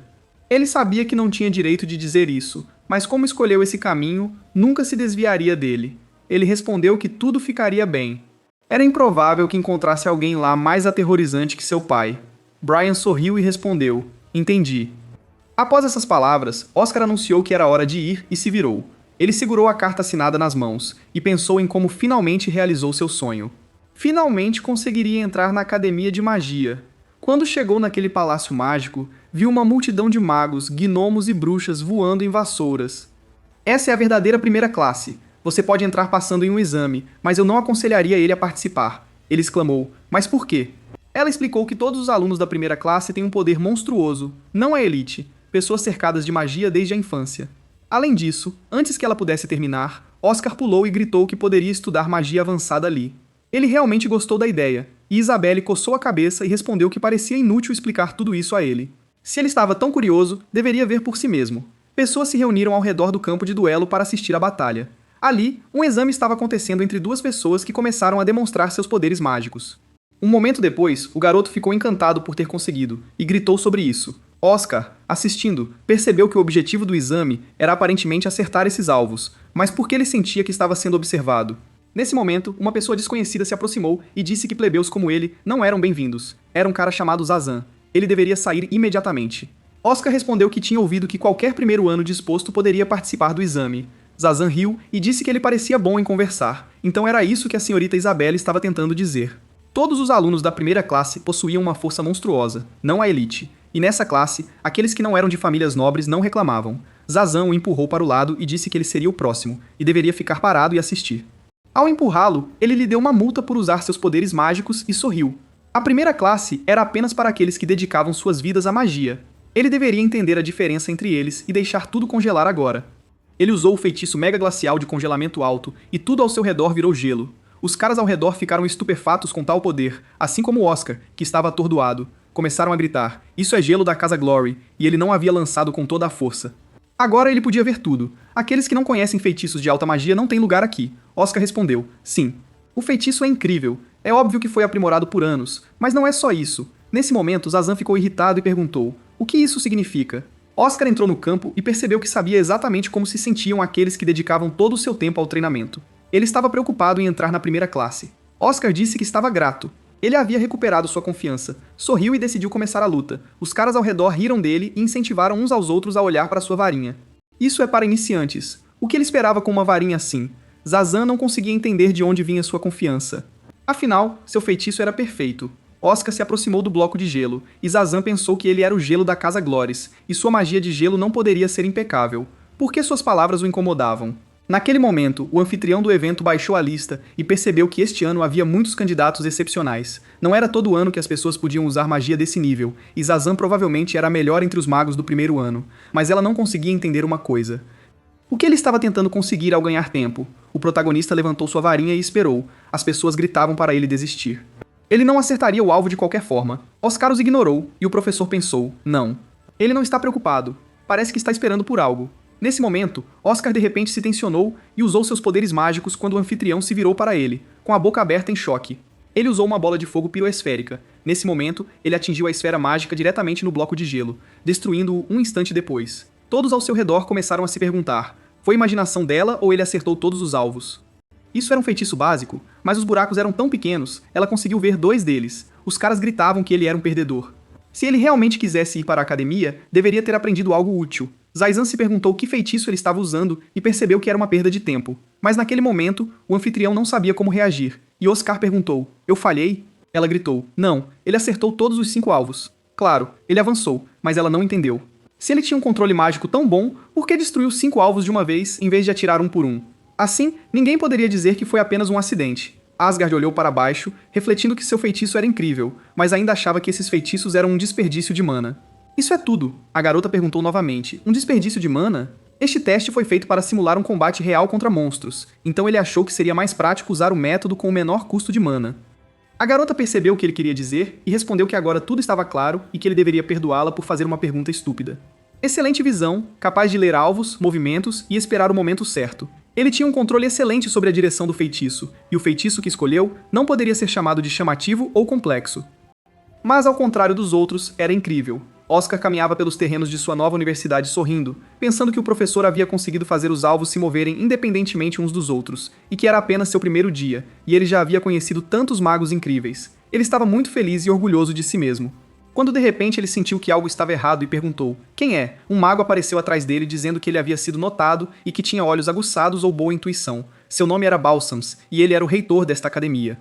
A: Ele sabia que não tinha direito de dizer isso, mas como escolheu esse caminho, nunca se desviaria dele. Ele respondeu que tudo ficaria bem. Era improvável que encontrasse alguém lá mais aterrorizante que seu pai. Brian sorriu e respondeu: "Entendi." Após essas palavras, Oscar anunciou que era hora de ir e se virou. Ele segurou a carta assinada nas mãos e pensou em como finalmente realizou seu sonho. Finalmente conseguiria entrar na academia de magia. Quando chegou naquele palácio mágico, viu uma multidão de magos, gnomos e bruxas voando em vassouras. Essa é a verdadeira primeira classe. Você pode entrar passando em um exame, mas eu não aconselharia ele a participar. Ele exclamou. Mas por quê? Ela explicou que todos os alunos da primeira classe têm um poder monstruoso, não a elite, pessoas cercadas de magia desde a infância. Além disso, antes que ela pudesse terminar, Oscar pulou e gritou que poderia estudar magia avançada ali. Ele realmente gostou da ideia, e Isabelle coçou a cabeça e respondeu que parecia inútil explicar tudo isso a ele. Se ele estava tão curioso, deveria ver por si mesmo. Pessoas se reuniram ao redor do campo de duelo para assistir à batalha. Ali, um exame estava acontecendo entre duas pessoas que começaram a demonstrar seus poderes mágicos. Um momento depois, o garoto ficou encantado por ter conseguido, e gritou sobre isso. Oscar, assistindo, percebeu que o objetivo do exame era aparentemente acertar esses alvos, mas porque ele sentia que estava sendo observado. Nesse momento, uma pessoa desconhecida se aproximou e disse que plebeus como ele não eram bem-vindos. Era um cara chamado Zazan. Ele deveria sair imediatamente. Oscar respondeu que tinha ouvido que qualquer primeiro ano disposto poderia participar do exame. Zazan riu e disse que ele parecia bom em conversar, então era isso que a senhorita Isabelle estava tentando dizer. Todos os alunos da primeira classe possuíam uma força monstruosa, não a elite, e nessa classe, aqueles que não eram de famílias nobres não reclamavam. Zazan o empurrou para o lado e disse que ele seria o próximo, e deveria ficar parado e assistir. Ao empurrá-lo, ele lhe deu uma multa por usar seus poderes mágicos e sorriu. A primeira classe era apenas para aqueles que dedicavam suas vidas à magia. Ele deveria entender a diferença entre eles e deixar tudo congelar agora. Ele usou o feitiço mega glacial de congelamento alto e tudo ao seu redor virou gelo. Os caras ao redor ficaram estupefatos com tal poder, assim como Oscar, que estava atordoado. Começaram a gritar: "Isso é gelo da Casa Glory", e ele não havia lançado com toda a força. Agora ele podia ver tudo. Aqueles que não conhecem feitiços de alta magia não têm lugar aqui. Oscar respondeu: "Sim. O feitiço é incrível. É óbvio que foi aprimorado por anos, mas não é só isso." Nesse momento, Zazan ficou irritado e perguntou: "O que isso significa?" Oscar entrou no campo e percebeu que sabia exatamente como se sentiam aqueles que dedicavam todo o seu tempo ao treinamento. Ele estava preocupado em entrar na primeira classe. Oscar disse que estava grato. Ele havia recuperado sua confiança, sorriu e decidiu começar a luta. Os caras ao redor riram dele e incentivaram uns aos outros a olhar para sua varinha. Isso é para iniciantes. O que ele esperava com uma varinha assim? Zazan não conseguia entender de onde vinha sua confiança. Afinal, seu feitiço era perfeito. Oscar se aproximou do bloco de gelo, e Zazan pensou que ele era o gelo da Casa Glóris, e sua magia de gelo não poderia ser impecável. Por que suas palavras o incomodavam? Naquele momento, o anfitrião do evento baixou a lista e percebeu que este ano havia muitos candidatos excepcionais. Não era todo ano que as pessoas podiam usar magia desse nível, e Zazan provavelmente era a melhor entre os magos do primeiro ano, mas ela não conseguia entender uma coisa. O que ele estava tentando conseguir ao ganhar tempo? O protagonista levantou sua varinha e esperou. As pessoas gritavam para ele desistir. Ele não acertaria o alvo de qualquer forma. Oscar os ignorou, e o professor pensou: não. Ele não está preocupado. Parece que está esperando por algo. Nesse momento, Oscar de repente se tensionou e usou seus poderes mágicos quando o anfitrião se virou para ele, com a boca aberta em choque. Ele usou uma bola de fogo piroesférica. Nesse momento, ele atingiu a esfera mágica diretamente no bloco de gelo, destruindo-o um instante depois. Todos ao seu redor começaram a se perguntar: foi imaginação dela ou ele acertou todos os alvos? Isso era um feitiço básico, mas os buracos eram tão pequenos, ela conseguiu ver 2 deles. Os caras gritavam que ele era um perdedor. Se ele realmente quisesse ir para a academia, deveria ter aprendido algo útil. Zazan se perguntou que feitiço ele estava usando e percebeu que era uma perda de tempo. Mas naquele momento, o anfitrião não sabia como reagir, e Oscar perguntou: eu falhei? Ela gritou. Não, ele acertou todos os 5 alvos. Claro, ele avançou, mas ela não entendeu. Se ele tinha um controle mágico tão bom, por que destruiu 5 alvos de uma vez em vez de atirar um por um? Assim, ninguém poderia dizer que foi apenas um acidente. Asgard olhou para baixo, refletindo que seu feitiço era incrível, mas ainda achava que esses feitiços eram um desperdício de mana. Isso é tudo? A garota perguntou novamente. Um desperdício de mana? Este teste foi feito para simular um combate real contra monstros, então ele achou que seria mais prático usar o método com o menor custo de mana. A garota percebeu o que ele queria dizer e respondeu que agora tudo estava claro e que ele deveria perdoá-la por fazer uma pergunta estúpida. Excelente visão, capaz de ler alvos, movimentos e esperar o momento certo. Ele tinha um controle excelente sobre a direção do feitiço, e o feitiço que escolheu não poderia ser chamado de chamativo ou complexo. Mas, ao contrário dos outros, era incrível. Oscar caminhava pelos terrenos de sua nova universidade sorrindo, pensando que o professor havia conseguido fazer os alvos se moverem independentemente uns dos outros, e que era apenas seu primeiro dia, e ele já havia conhecido tantos magos incríveis. Ele estava muito feliz e orgulhoso de si mesmo. Quando de repente ele sentiu que algo estava errado e perguntou: quem é? Um mago apareceu atrás dele dizendo que ele havia sido notado e que tinha olhos aguçados ou boa intuição. Seu nome era Balsams, e ele era o reitor desta academia.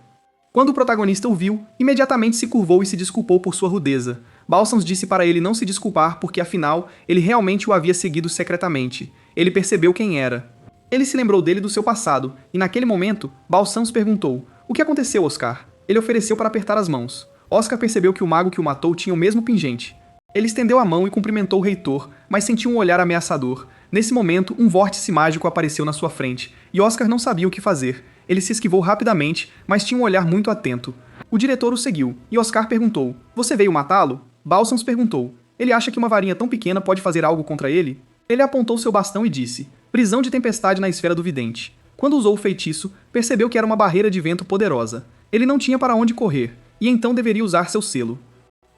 A: Quando o protagonista o viu, imediatamente se curvou e se desculpou por sua rudeza. Balsams disse para ele não se desculpar porque, afinal, ele realmente o havia seguido secretamente. Ele percebeu quem era. Ele se lembrou dele do seu passado, e naquele momento, Balsams perguntou: o que aconteceu, Oscar? Ele ofereceu para apertar as mãos. Oscar percebeu que o mago que o matou tinha o mesmo pingente. Ele estendeu a mão e cumprimentou o reitor, mas sentiu um olhar ameaçador. Nesse momento, um vórtice mágico apareceu na sua frente, e Oscar não sabia o que fazer. Ele se esquivou rapidamente, mas tinha um olhar muito atento. O diretor o seguiu, e Oscar perguntou: você veio matá-lo? Balsams perguntou: ele acha que uma varinha tão pequena pode fazer algo contra ele? Ele apontou seu bastão e disse: prisão de tempestade na esfera do vidente. Quando usou o feitiço, percebeu que era uma barreira de vento poderosa. Ele não tinha para onde correr, e então deveria usar seu selo.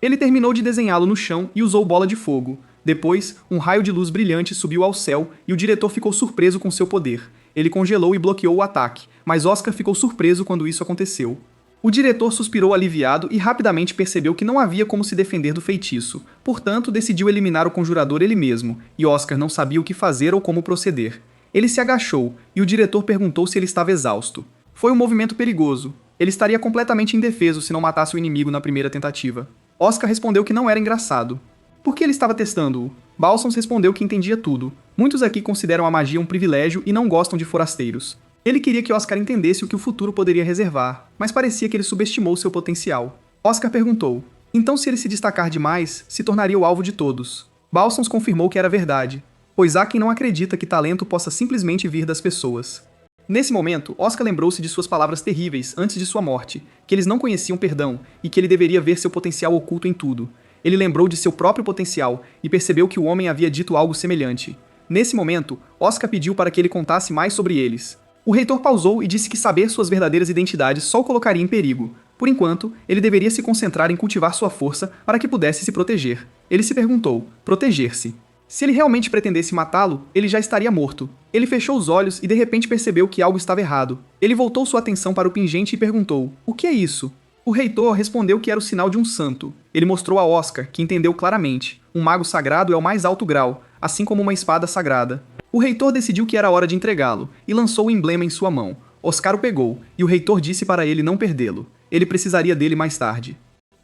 A: Ele terminou de desenhá-lo no chão e usou bola de fogo. Depois, um raio de luz brilhante subiu ao céu e o diretor ficou surpreso com seu poder. Ele congelou e bloqueou o ataque, mas Oscar ficou surpreso quando isso aconteceu. O diretor suspirou aliviado e rapidamente percebeu que não havia como se defender do feitiço. Portanto, decidiu eliminar o conjurador ele mesmo, e Oscar não sabia o que fazer ou como proceder. Ele se agachou, e o diretor perguntou se ele estava exausto. Foi um movimento perigoso. Ele estaria completamente indefeso se não matasse o inimigo na primeira tentativa. Oscar respondeu que não era engraçado. Por que ele estava testando-o? Balsams respondeu que entendia tudo. Muitos aqui consideram a magia um privilégio e não gostam de forasteiros. Ele queria que Oscar entendesse o que o futuro poderia reservar, mas parecia que ele subestimou seu potencial. Oscar perguntou: então se ele se destacar demais, se tornaria o alvo de todos? Balsams confirmou que era verdade, pois há quem não acredita que talento possa simplesmente vir das pessoas. Nesse momento, Oscar lembrou-se de suas palavras terríveis antes de sua morte, que eles não conheciam perdão e que ele deveria ver seu potencial oculto em tudo. Ele lembrou de seu próprio potencial e percebeu que o homem havia dito algo semelhante. Nesse momento, Oscar pediu para que ele contasse mais sobre eles. O reitor pausou e disse que saber suas verdadeiras identidades só o colocaria em perigo. Por enquanto, ele deveria se concentrar em cultivar sua força para que pudesse se proteger. Ele se perguntou: proteger-se? Se ele realmente pretendesse matá-lo, ele já estaria morto. Ele fechou os olhos e de repente percebeu que algo estava errado. Ele voltou sua atenção para o pingente e perguntou: o que é isso? O reitor respondeu que era o sinal de um santo. Ele mostrou a Oscar, que entendeu claramente. Um mago sagrado é o mais alto grau, assim como uma espada sagrada. O reitor decidiu que era hora de entregá-lo, e lançou o emblema em sua mão. Oscar o pegou, e o reitor disse para ele não perdê-lo. Ele precisaria dele mais tarde.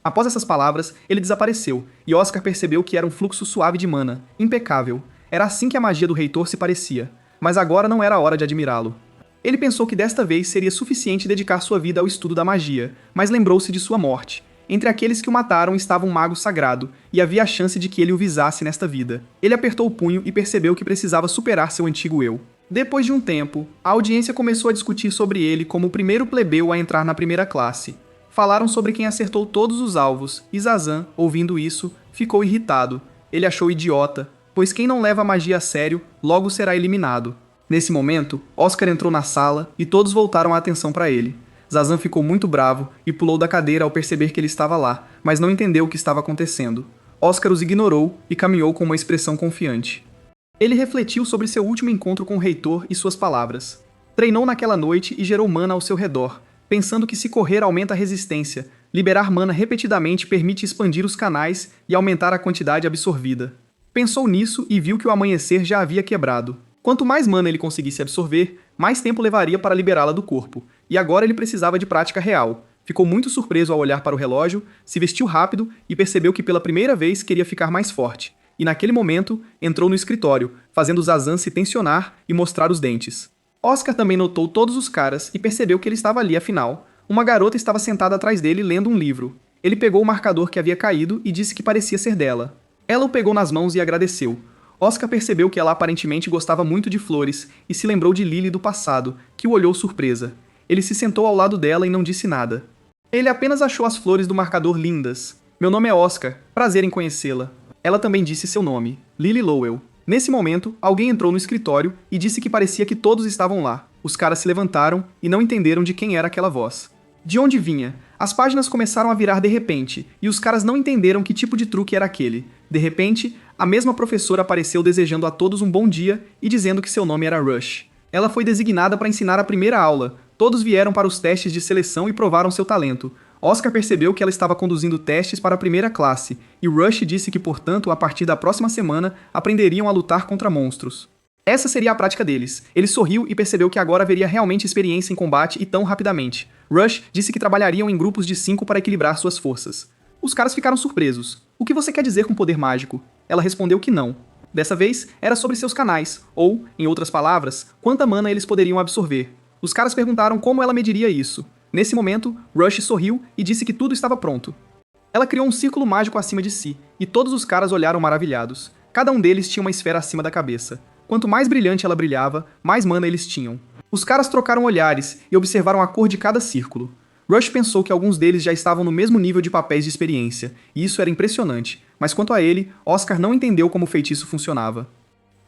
A: Após essas palavras, ele desapareceu, e Oscar percebeu que era um fluxo suave de mana, impecável. Era assim que a magia do reitor se parecia. Mas agora não era a hora de admirá-lo. Ele pensou que desta vez seria suficiente dedicar sua vida ao estudo da magia, mas lembrou-se de sua morte. Entre aqueles que o mataram estava um mago sagrado, e havia a chance de que ele o visasse nesta vida. Ele apertou o punho e percebeu que precisava superar seu antigo eu. Depois de um tempo, a audiência começou a discutir sobre ele como o primeiro plebeu a entrar na primeira classe. Falaram sobre quem acertou todos os alvos, e Zazan, ouvindo isso, ficou irritado. Ele achou idiota, pois quem não leva a magia a sério, logo será eliminado. Nesse momento, Oscar entrou na sala e todos voltaram a atenção para ele. Zazan ficou muito bravo e pulou da cadeira ao perceber que ele estava lá, mas não entendeu o que estava acontecendo. Oscar os ignorou e caminhou com uma expressão confiante. Ele refletiu sobre seu último encontro com o reitor e suas palavras. Treinou naquela noite e gerou mana ao seu redor, pensando que se correr aumenta a resistência, liberar mana repetidamente permite expandir os canais e aumentar a quantidade absorvida. Pensou nisso e viu que o amanhecer já havia quebrado. Quanto mais mana ele conseguisse absorver, mais tempo levaria para liberá-la do corpo, e agora ele precisava de prática real. Ficou muito surpreso ao olhar para o relógio, se vestiu rápido e percebeu que pela primeira vez queria ficar mais forte. E naquele momento, entrou no escritório, fazendo Zazan se tensionar e mostrar os dentes. Oscar também notou todos os caras e percebeu que ele estava ali afinal. Uma garota estava sentada atrás dele lendo um livro. Ele pegou o marcador que havia caído e disse que parecia ser dela. Ela o pegou nas mãos e agradeceu. Oscar percebeu que ela aparentemente gostava muito de flores e se lembrou de Lily do passado, que o olhou surpresa. Ele se sentou ao lado dela e não disse nada. Ele apenas achou as flores do marcador lindas. Meu nome é Oscar, prazer em conhecê-la. Ela também disse seu nome, Lily Lowell. Nesse momento, alguém entrou no escritório e disse que parecia que todos estavam lá. Os caras se levantaram e não entenderam de quem era aquela voz. De onde vinha? As páginas começaram a virar de repente, e os caras não entenderam que tipo de truque era aquele. De repente, a mesma professora apareceu desejando a todos um bom dia e dizendo que seu nome era Rush. Ela foi designada para ensinar a primeira aula. Todos vieram para os testes de seleção e provaram seu talento. Oscar percebeu que ela estava conduzindo testes para a primeira classe, e Rush disse que, portanto, a partir da próxima semana, aprenderiam a lutar contra monstros. Essa seria a prática deles. Ele sorriu e percebeu que agora haveria realmente experiência em combate e tão rapidamente. Rush disse que trabalhariam em grupos de 5 para equilibrar suas forças. Os caras ficaram surpresos. O que você quer dizer com poder mágico? Ela respondeu que não. Dessa vez, era sobre seus canais, ou, em outras palavras, quanta mana eles poderiam absorver. Os caras perguntaram como ela mediria isso. Nesse momento, Rush sorriu e disse que tudo estava pronto. Ela criou um círculo mágico acima de si, e todos os caras olharam maravilhados. Cada um deles tinha uma esfera acima da cabeça. Quanto mais brilhante ela brilhava, mais mana eles tinham. Os caras trocaram olhares e observaram a cor de cada círculo. Rush pensou que alguns deles já estavam no mesmo nível de papéis de experiência, e isso era impressionante, mas quanto a ele, Oscar não entendeu como o feitiço funcionava.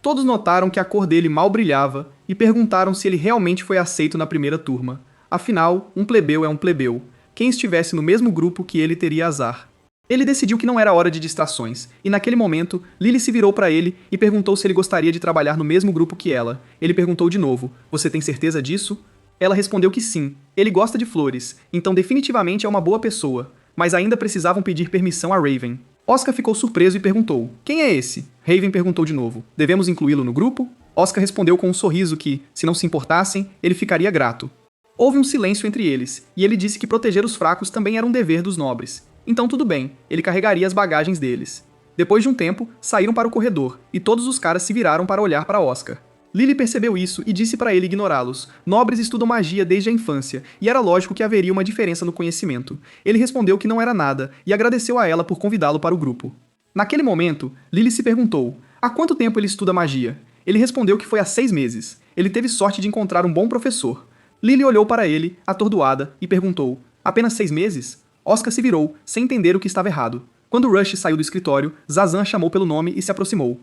A: Todos notaram que a cor dele mal brilhava e perguntaram se ele realmente foi aceito na primeira turma. Afinal, um plebeu é um plebeu. Quem estivesse no mesmo grupo que ele teria azar. Ele decidiu que não era hora de distrações, e naquele momento, Lily se virou para ele e perguntou se ele gostaria de trabalhar no mesmo grupo que ela. Ele perguntou de novo, você tem certeza disso? Ela respondeu que sim, ele gosta de flores, então definitivamente é uma boa pessoa, mas ainda precisavam pedir permissão a Raven. Oscar ficou surpreso e perguntou, quem é esse? Raven perguntou de novo, devemos incluí-lo no grupo? Oscar respondeu com um sorriso que, se não se importassem, ele ficaria grato. Houve um silêncio entre eles, e ele disse que proteger os fracos também era um dever dos nobres. Então tudo bem, ele carregaria as bagagens deles. Depois de um tempo, saíram para o corredor, e todos os caras se viraram para olhar para Oscar. Lily percebeu isso e disse para ele ignorá-los. Nobres estudam magia desde a infância, e era lógico que haveria uma diferença no conhecimento. Ele respondeu que não era nada, e agradeceu a ela por convidá-lo para o grupo. Naquele momento, Lily se perguntou, há quanto tempo ele estuda magia? Ele respondeu que foi há 6 meses. Ele teve sorte de encontrar um bom professor. Lily olhou para ele, atordoada, e perguntou, apenas 6 meses? Oscar se virou, sem entender o que estava errado. Quando Rush saiu do escritório, Zazan a chamou pelo nome e se aproximou.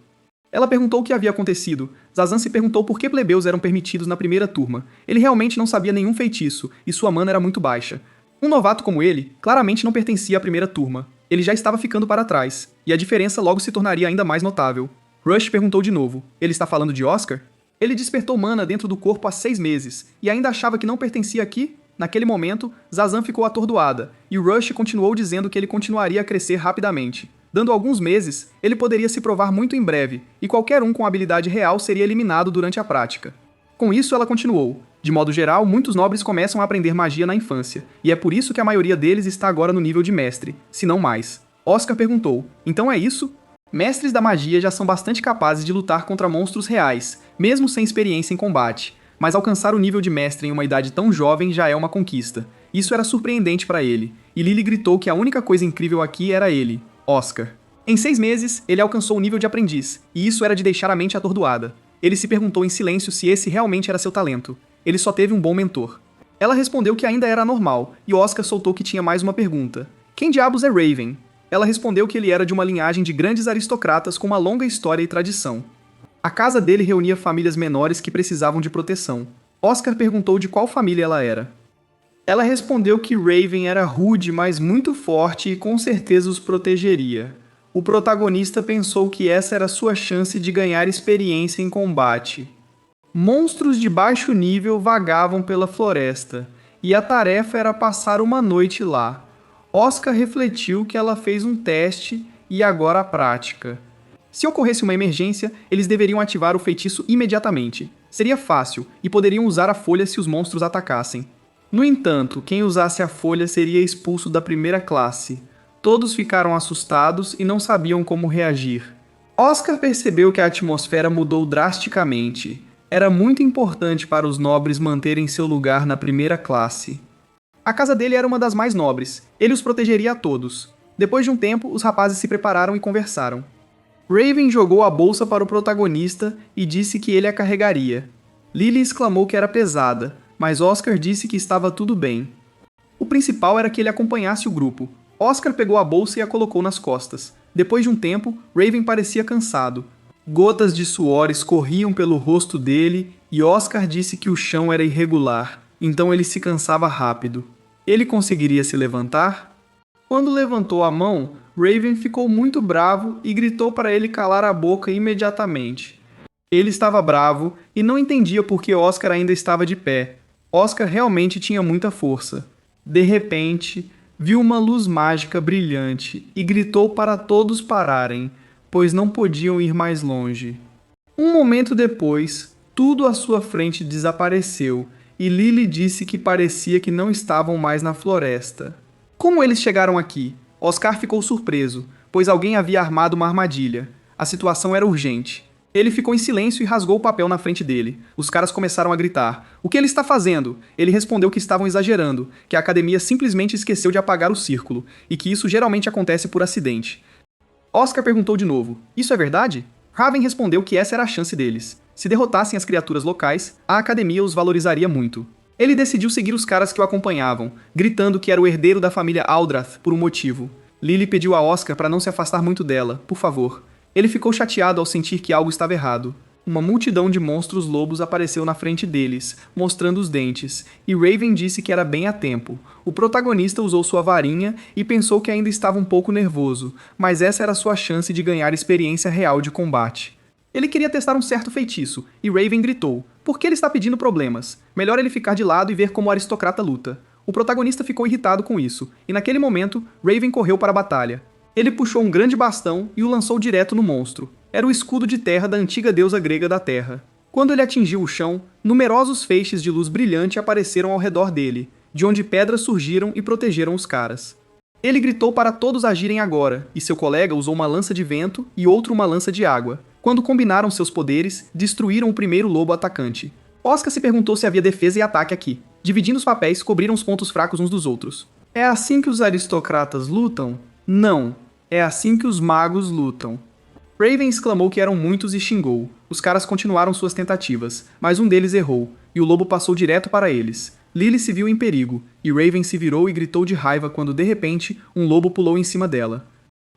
A: Ela perguntou o que havia acontecido. Zazan se perguntou por que plebeus eram permitidos na primeira turma. Ele realmente não sabia nenhum feitiço, e sua mana era muito baixa. Um novato como ele, claramente não pertencia à primeira turma. Ele já estava ficando para trás, e a diferença logo se tornaria ainda mais notável. Rush perguntou de novo, ele está falando de Oscar? Ele despertou mana dentro do corpo há 6 meses, e ainda achava que não pertencia aqui? Naquele momento, Zazan ficou atordoada, e Rush continuou dizendo que ele continuaria a crescer rapidamente. Dando alguns meses, ele poderia se provar muito em breve, e qualquer um com habilidade real seria eliminado durante a prática. Com isso, ela continuou. De modo geral, muitos nobres começam a aprender magia na infância, e é por isso que a maioria deles está agora no nível de mestre, se não mais. Oscar perguntou, então é isso? Mestres da magia já são bastante capazes de lutar contra monstros reais, mesmo sem experiência em combate, mas alcançar o nível de mestre em uma idade tão jovem já é uma conquista. Isso era surpreendente para ele, e Lily gritou que a única coisa incrível aqui era ele, Oscar. Em 6 meses, ele alcançou o nível de aprendiz, e isso era de deixar a mente atordoada. Ele se perguntou em silêncio se esse realmente era seu talento. Ele só teve um bom mentor. Ela respondeu que ainda era normal, e Oscar soltou que tinha mais uma pergunta. Quem diabos é Raven? Ela respondeu que ele era de uma linhagem de grandes aristocratas com uma longa história e tradição. A casa dele reunia famílias menores que precisavam de proteção. Oscar perguntou de qual família ela era. Ela respondeu que Raven era rude, mas muito forte e com certeza os protegeria. O protagonista pensou que essa era sua chance de ganhar experiência em combate. Monstros de baixo nível vagavam pela floresta, e a tarefa era passar uma noite lá. Oscar refletiu que ela fez um teste e agora a prática. Se ocorresse uma emergência, eles deveriam ativar o feitiço imediatamente. Seria fácil, e poderiam usar a folha se os monstros atacassem. No entanto, quem usasse a folha seria expulso da primeira classe. Todos ficaram assustados e não sabiam como reagir. Oscar percebeu que a atmosfera mudou drasticamente. Era muito importante para os nobres manterem seu lugar na primeira classe. A casa dele era uma das mais nobres. Ele os protegeria a todos. Depois de um tempo, os rapazes se prepararam e conversaram. Raven jogou a bolsa para o protagonista e disse que ele a carregaria. Lily exclamou que era pesada, mas Oscar disse que estava tudo bem. O principal era que ele acompanhasse o grupo. Oscar pegou a bolsa e a colocou nas costas. Depois de um tempo, Raven parecia cansado. Gotas de suor escorriam pelo rosto dele e Oscar disse que o chão era irregular, então ele se cansava rápido. Ele conseguiria se levantar? Quando levantou a mão, Raven ficou muito bravo e gritou para ele calar a boca imediatamente. Ele estava bravo e não entendia por que Oscar ainda estava de pé. Oscar realmente tinha muita força. De repente, viu uma luz mágica brilhante e gritou para todos pararem, pois não podiam ir mais longe. Um momento depois, tudo à sua frente desapareceu e Lily disse que parecia que não estavam mais na floresta. Como eles chegaram aqui? Oscar ficou surpreso, pois alguém havia armado uma armadilha. A situação era urgente. Ele ficou em silêncio e rasgou o papel na frente dele. Os caras começaram a gritar. "O que ele está fazendo?" Ele respondeu que estavam exagerando, que a academia simplesmente esqueceu de apagar o círculo, e que isso geralmente acontece por acidente. Oscar perguntou de novo. "Isso é verdade?" Raven respondeu que essa era a chance deles. Se derrotassem as criaturas locais, a academia os valorizaria muito. Ele decidiu seguir os caras que o acompanhavam, gritando que era o herdeiro da família Aldrath por um motivo. Lily pediu a Oscar para não se afastar muito dela, por favor. Ele ficou chateado ao sentir que algo estava errado. Uma multidão de monstros lobos apareceu na frente deles, mostrando os dentes, e Raven disse que era bem a tempo. O protagonista usou sua varinha e pensou que ainda estava um pouco nervoso, mas essa era sua chance de ganhar experiência real de combate. Ele queria testar um certo feitiço, e Raven gritou: "Por que ele está pedindo problemas? Melhor ele ficar de lado e ver como o aristocrata luta." O protagonista ficou irritado com isso, e naquele momento, Raven correu para a batalha. Ele puxou um grande bastão e o lançou direto no monstro. Era o escudo de terra da antiga deusa grega da terra. Quando ele atingiu o chão, numerosos feixes de luz brilhante apareceram ao redor dele, de onde pedras surgiram e protegeram os caras. Ele gritou para todos agirem agora, e seu colega usou uma lança de vento e outro uma lança de água. Quando combinaram seus poderes, destruíram o primeiro lobo atacante. Oscar se perguntou se havia defesa e ataque aqui. Dividindo os papéis, cobriram os pontos fracos uns dos outros. É assim que os aristocratas lutam? Não. É assim que os magos lutam. Raven exclamou que eram muitos e xingou. Os caras continuaram suas tentativas, mas um deles errou, e o lobo passou direto para eles. Lily se viu em perigo, e Raven se virou e gritou de raiva quando, de repente, um lobo pulou em cima dela.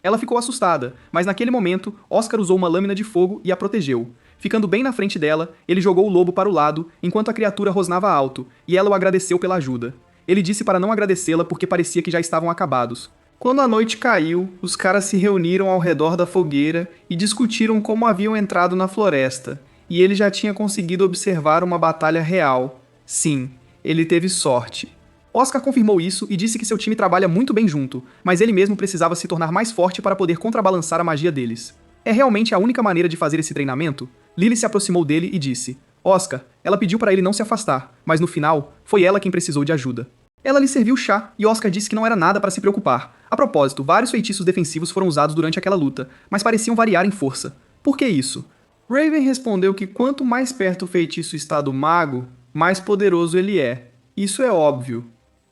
A: Ela ficou assustada, mas naquele momento, Oscar usou uma lâmina de fogo e a protegeu. Ficando bem na frente dela, ele jogou o lobo para o lado, enquanto a criatura rosnava alto, e ela o agradeceu pela ajuda. Ele disse para não agradecê-la porque parecia que já estavam acabados. Quando a noite caiu, os caras se reuniram ao redor da fogueira e discutiram como haviam entrado na floresta, e ele já tinha conseguido observar uma batalha real. Sim, ele teve sorte. Oscar confirmou isso e disse que seu time trabalha muito bem junto, mas ele mesmo precisava se tornar mais forte para poder contrabalançar a magia deles. É realmente a única maneira de fazer esse treinamento? Lily se aproximou dele e disse: "Oscar, ela pediu para ele não se afastar, mas no final, foi ela quem precisou de ajuda." Ela lhe serviu chá e Oscar disse que não era nada para se preocupar. A propósito, vários feitiços defensivos foram usados durante aquela luta, mas pareciam variar em força. Por que isso? Raven respondeu que quanto mais perto o feitiço está do mago, mais poderoso ele é. Isso é óbvio.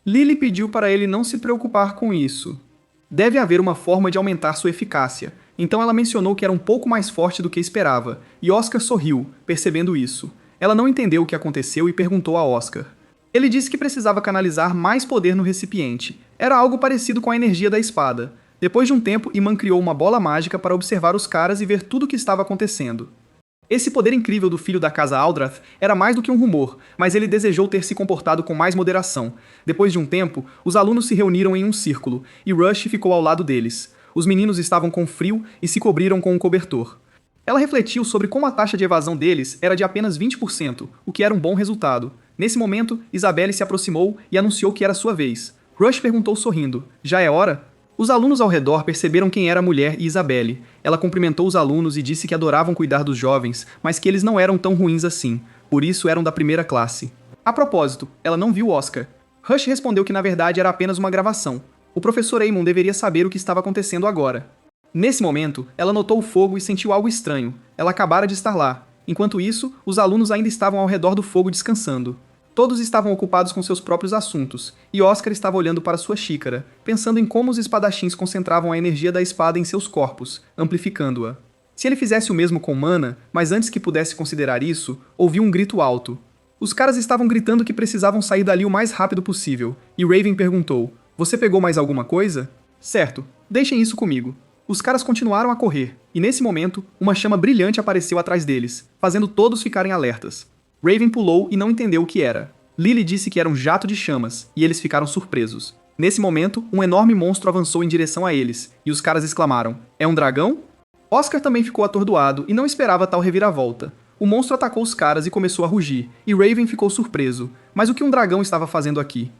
A: Lily pediu para ele não se preocupar com isso. Deve haver uma forma de aumentar sua eficácia, então ela mencionou que era um pouco mais forte do que esperava, e Oscar sorriu, percebendo isso. Ela não entendeu o que aconteceu e perguntou a Oscar. Ele disse que precisava canalizar mais poder no recipiente. Era algo parecido com a energia da espada. Depois de um tempo, Iman criou uma bola mágica para observar os caras e ver tudo o que estava acontecendo. Esse poder incrível do filho da casa Aldrath era mais do que um rumor, mas ele desejou ter se comportado com mais moderação. Depois de um tempo, os alunos se reuniram em um círculo, e Rush ficou ao lado deles. Os meninos estavam com frio e se cobriram com um cobertor. Ela refletiu sobre como a taxa de evasão deles era de apenas 20%, o que era um bom resultado. Nesse momento, Isabelle se aproximou e anunciou que era sua vez. Rush perguntou sorrindo: "Já é hora?" Os alunos ao redor perceberam quem era a mulher e Isabelle. Ela cumprimentou os alunos e disse que adoravam cuidar dos jovens, mas que eles não eram tão ruins assim. Por isso eram da primeira classe. A propósito, ela não viu Oscar. Rush respondeu que na verdade era apenas uma gravação. O professor Eamon deveria saber o que estava acontecendo agora. Nesse momento, ela notou o fogo e sentiu algo estranho. Ela acabara de estar lá. Enquanto isso, os alunos ainda estavam ao redor do fogo descansando. Todos estavam ocupados com seus próprios assuntos, e Oscar estava olhando para sua xícara, pensando em como os espadachins concentravam a energia da espada em seus corpos, amplificando-a. Se ele fizesse o mesmo com Mana, mas antes que pudesse considerar isso, ouviu um grito alto. Os caras estavam gritando que precisavam sair dali o mais rápido possível, e Raven perguntou: "Você pegou mais alguma coisa?" "Certo, deixem isso comigo." Os caras continuaram a correr, e nesse momento, uma chama brilhante apareceu atrás deles, fazendo todos ficarem alertas. Raven pulou e não entendeu o que era. Lily disse que era um jato de chamas, e eles ficaram surpresos. Nesse momento, um enorme monstro avançou em direção a eles, e os caras exclamaram: "É um dragão?" Oscar também ficou atordoado e não esperava tal reviravolta. O monstro atacou os caras e começou a rugir, e Raven ficou surpreso. Mas o que um dragão estava fazendo aqui?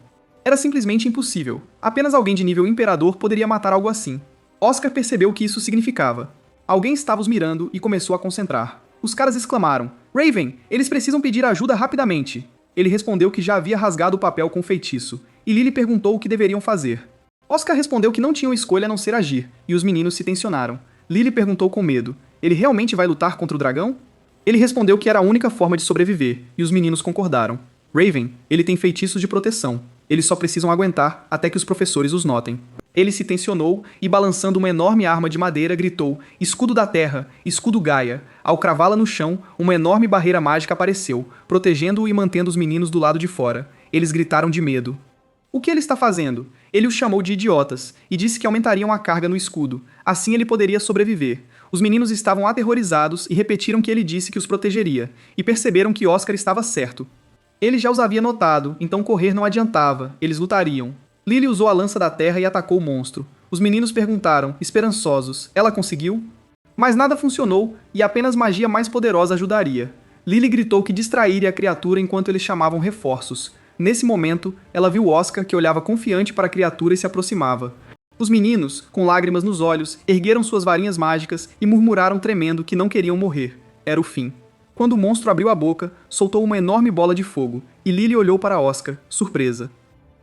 A: Era simplesmente impossível. Apenas alguém de nível imperador poderia matar algo assim. Oscar percebeu o que isso significava. Alguém estava os mirando e começou a concentrar. Os caras exclamaram: "Raven, eles precisam pedir ajuda rapidamente." Ele respondeu que já havia rasgado o papel com o feitiço, e Lily perguntou o que deveriam fazer. Oscar respondeu que não tinham escolha a não ser agir, e os meninos se tensionaram. Lily perguntou com medo: "Ele realmente vai lutar contra o dragão?" Ele respondeu que era a única forma de sobreviver, e os meninos concordaram. Raven, ele tem feitiços de proteção. Eles só precisam aguentar até que os professores os notem. Ele se tensionou e, balançando uma enorme arma de madeira, gritou: "Escudo da terra, escudo Gaia." Ao cravá-la no chão, uma enorme barreira mágica apareceu, protegendo-o e mantendo os meninos do lado de fora. Eles gritaram de medo. O que ele está fazendo? Ele os chamou de idiotas e disse que aumentariam a carga no escudo. Assim ele poderia sobreviver. Os meninos estavam aterrorizados e repetiram que ele disse que os protegeria, e perceberam que Oscar estava certo. Ele já os havia notado, então correr não adiantava, eles lutariam. Lily usou a lança da terra e atacou o monstro. Os meninos perguntaram, esperançosos: "Ela conseguiu?" Mas nada funcionou e apenas magia mais poderosa ajudaria. Lily gritou que distrairia a criatura enquanto eles chamavam reforços. Nesse momento, ela viu Oscar, que olhava confiante para a criatura e se aproximava. Os meninos, com lágrimas nos olhos, ergueram suas varinhas mágicas e murmuraram tremendo que não queriam morrer. Era o fim. Quando o monstro abriu a boca, soltou uma enorme bola de fogo, e Lily olhou para Oscar, surpresa.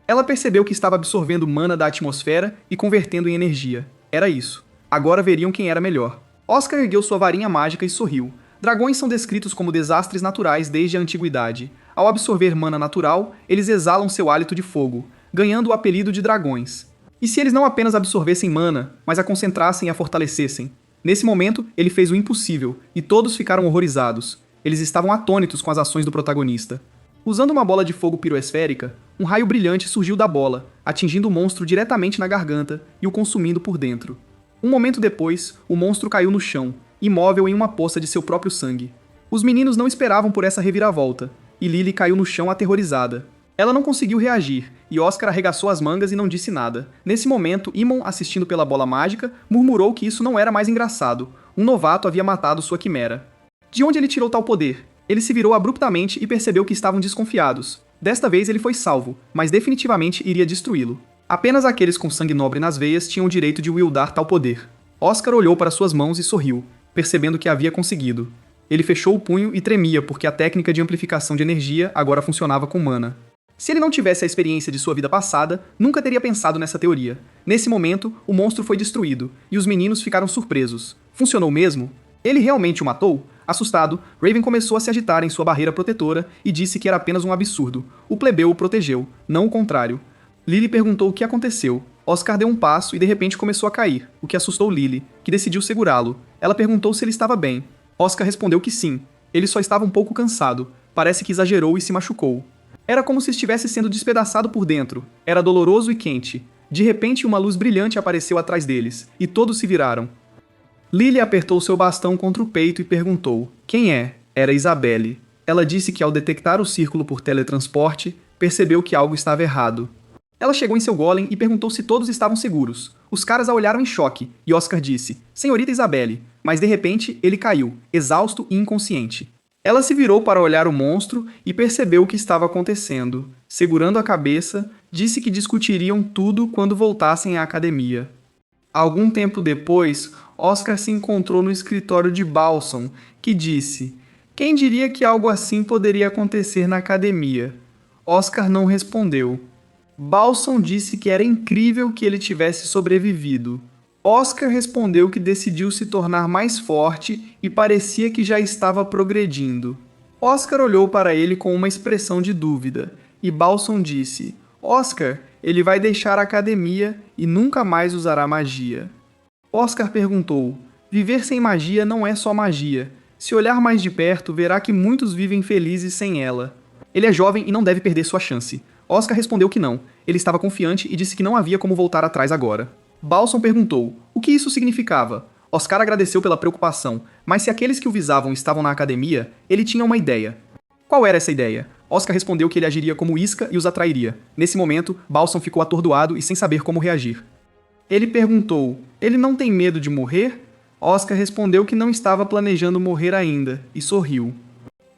A: Ela percebeu que estava absorvendo mana da atmosfera e convertendo em energia. Era isso. Agora veriam quem era melhor. Oscar ergueu sua varinha mágica e sorriu. Dragões são descritos como desastres naturais desde a antiguidade. Ao absorver mana natural, eles exalam seu hálito de fogo, ganhando o apelido de dragões. E se eles não apenas absorvessem mana, mas a concentrassem e a fortalecessem? Nesse momento, ele fez o impossível, e todos ficaram horrorizados. Eles estavam atônitos com as ações do protagonista. Usando uma bola de fogo piroesférica, um raio brilhante surgiu da bola, atingindo o monstro diretamente na garganta e o consumindo por dentro. Um momento depois, o monstro caiu no chão, imóvel em uma poça de seu próprio sangue. Os meninos não esperavam por essa reviravolta, e Lily caiu no chão aterrorizada. Ela não conseguiu reagir, e Oscar arregaçou as mangas e não disse nada. Nesse momento, Eamon, assistindo pela bola mágica, murmurou que isso não era mais engraçado. Um novato havia matado sua quimera. De onde ele tirou tal poder? Ele se virou abruptamente e percebeu que estavam desconfiados. Desta vez ele foi salvo, mas definitivamente iria destruí-lo. Apenas aqueles com sangue nobre nas veias tinham o direito de wieldar tal poder. Oscar olhou para suas mãos e sorriu, percebendo que havia conseguido. Ele fechou o punho e tremia porque a técnica de amplificação de energia agora funcionava com mana. Se ele não tivesse a experiência de sua vida passada, nunca teria pensado nessa teoria. Nesse momento, o monstro foi destruído, e os meninos ficaram surpresos. Funcionou mesmo? Ele realmente o matou? Assustado, Raven começou a se agitar em sua barreira protetora e disse que era apenas um absurdo. O plebeu o protegeu, não o contrário. Lily perguntou o que aconteceu. Oscar deu um passo e de repente começou a cair, o que assustou Lily, que decidiu segurá-lo. Ela perguntou se ele estava bem. Oscar respondeu que sim. Ele só estava um pouco cansado. Parece que exagerou e se machucou. Era como se estivesse sendo despedaçado por dentro. Era doloroso e quente. De repente, uma luz brilhante apareceu atrás deles, e todos se viraram. Lily apertou seu bastão contra o peito e perguntou: "Quem é?" Era Isabelle. Ela disse que ao detectar o círculo por teletransporte, percebeu que algo estava errado. Ela chegou em seu golem e perguntou se todos estavam seguros. Os caras a olharam em choque, e Oscar disse: "Senhorita Isabelle", mas de repente ele caiu, exausto e inconsciente. Ela se virou para olhar o monstro e percebeu o que estava acontecendo. Segurando a cabeça, disse que discutiriam tudo quando voltassem à academia. Algum tempo depois, Oscar se encontrou no escritório de Balson, que disse: "Quem diria que algo assim poderia acontecer na academia?" Oscar não respondeu. Balson disse que era incrível que ele tivesse sobrevivido. Oscar respondeu que decidiu se tornar mais forte e parecia que já estava progredindo. Oscar olhou para ele com uma expressão de dúvida, e Balson disse: Oscar, ele vai deixar a academia e nunca mais usará magia. Oscar perguntou: viver sem magia não é só magia. Se olhar mais de perto, verá que muitos vivem felizes sem ela. Ele é jovem e não deve perder sua chance. Oscar respondeu que não. Ele estava confiante e disse que não havia como voltar atrás agora. Balson perguntou: o que isso significava? Oscar agradeceu pela preocupação, mas se aqueles que o visavam estavam na academia, ele tinha uma ideia. Qual era essa ideia? Oscar respondeu que ele agiria como isca e os atrairia. Nesse momento, Balson ficou atordoado e sem saber como reagir. Ele perguntou: ele não tem medo de morrer? Oscar respondeu que não estava planejando morrer ainda, e sorriu.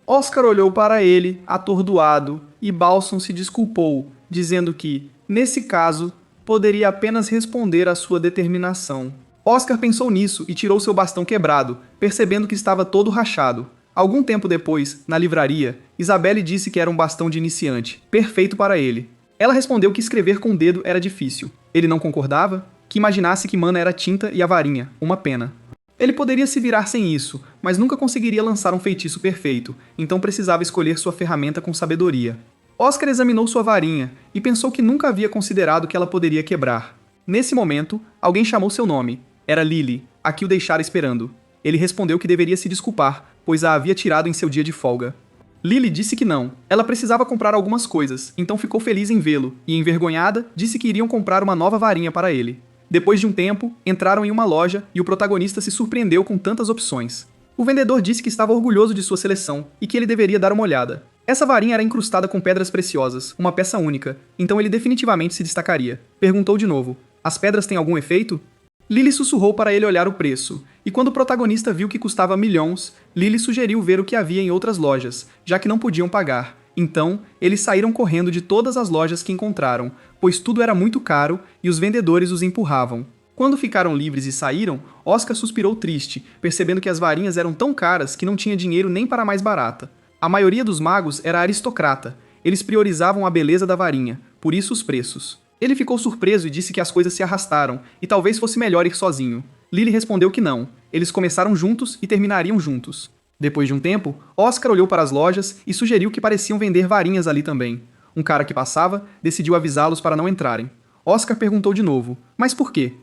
A: Oscar olhou para ele, atordoado, e Balson se desculpou, dizendo que, nesse caso, poderia apenas responder à sua determinação. Oscar pensou nisso e tirou seu bastão quebrado, percebendo que estava todo rachado. Algum tempo depois, na livraria, Isabelle disse que era um bastão de iniciante, perfeito para ele. Ela respondeu que escrever com o dedo era difícil. Ele não concordava? Que imaginasse que mana era tinta e a varinha, uma pena. Ele poderia se virar sem isso, mas nunca conseguiria lançar um feitiço perfeito, então precisava escolher sua ferramenta com sabedoria. Oscar examinou sua varinha e pensou que nunca havia considerado que ela poderia quebrar. Nesse momento, alguém chamou seu nome. Era Lily, a que o deixara esperando. Ele respondeu que deveria se desculpar, pois a havia tirado em seu dia de folga. Lily disse que não. Ela precisava comprar algumas coisas, então ficou feliz em vê-lo, e envergonhada, disse que iriam comprar uma nova varinha para ele. Depois de um tempo, entraram em uma loja e o protagonista se surpreendeu com tantas opções. O vendedor disse que estava orgulhoso de sua seleção e que ele deveria dar uma olhada. Essa varinha era incrustada com pedras preciosas, uma peça única, então ele definitivamente se destacaria. Perguntou de novo: as pedras têm algum efeito? Lily sussurrou para ele olhar o preço, e quando o protagonista viu que custava milhões, Lily sugeriu ver o que havia em outras lojas, já que não podiam pagar. Então, eles saíram correndo de todas as lojas que encontraram, pois tudo era muito caro e os vendedores os empurravam. Quando ficaram livres e saíram, Oscar suspirou triste, percebendo que as varinhas eram tão caras que não tinha dinheiro nem para a mais barata. A maioria dos magos era aristocrata. Eles priorizavam a beleza da varinha, por isso os preços. Ele ficou surpreso e disse que as coisas se arrastaram, e talvez fosse melhor ir sozinho. Lily respondeu que não. Eles começaram juntos e terminariam juntos. Depois de um tempo, Oscar olhou para as lojas e sugeriu que pareciam vender varinhas ali também. Um cara que passava decidiu avisá-los para não entrarem. Oscar perguntou de novo: mas por quê?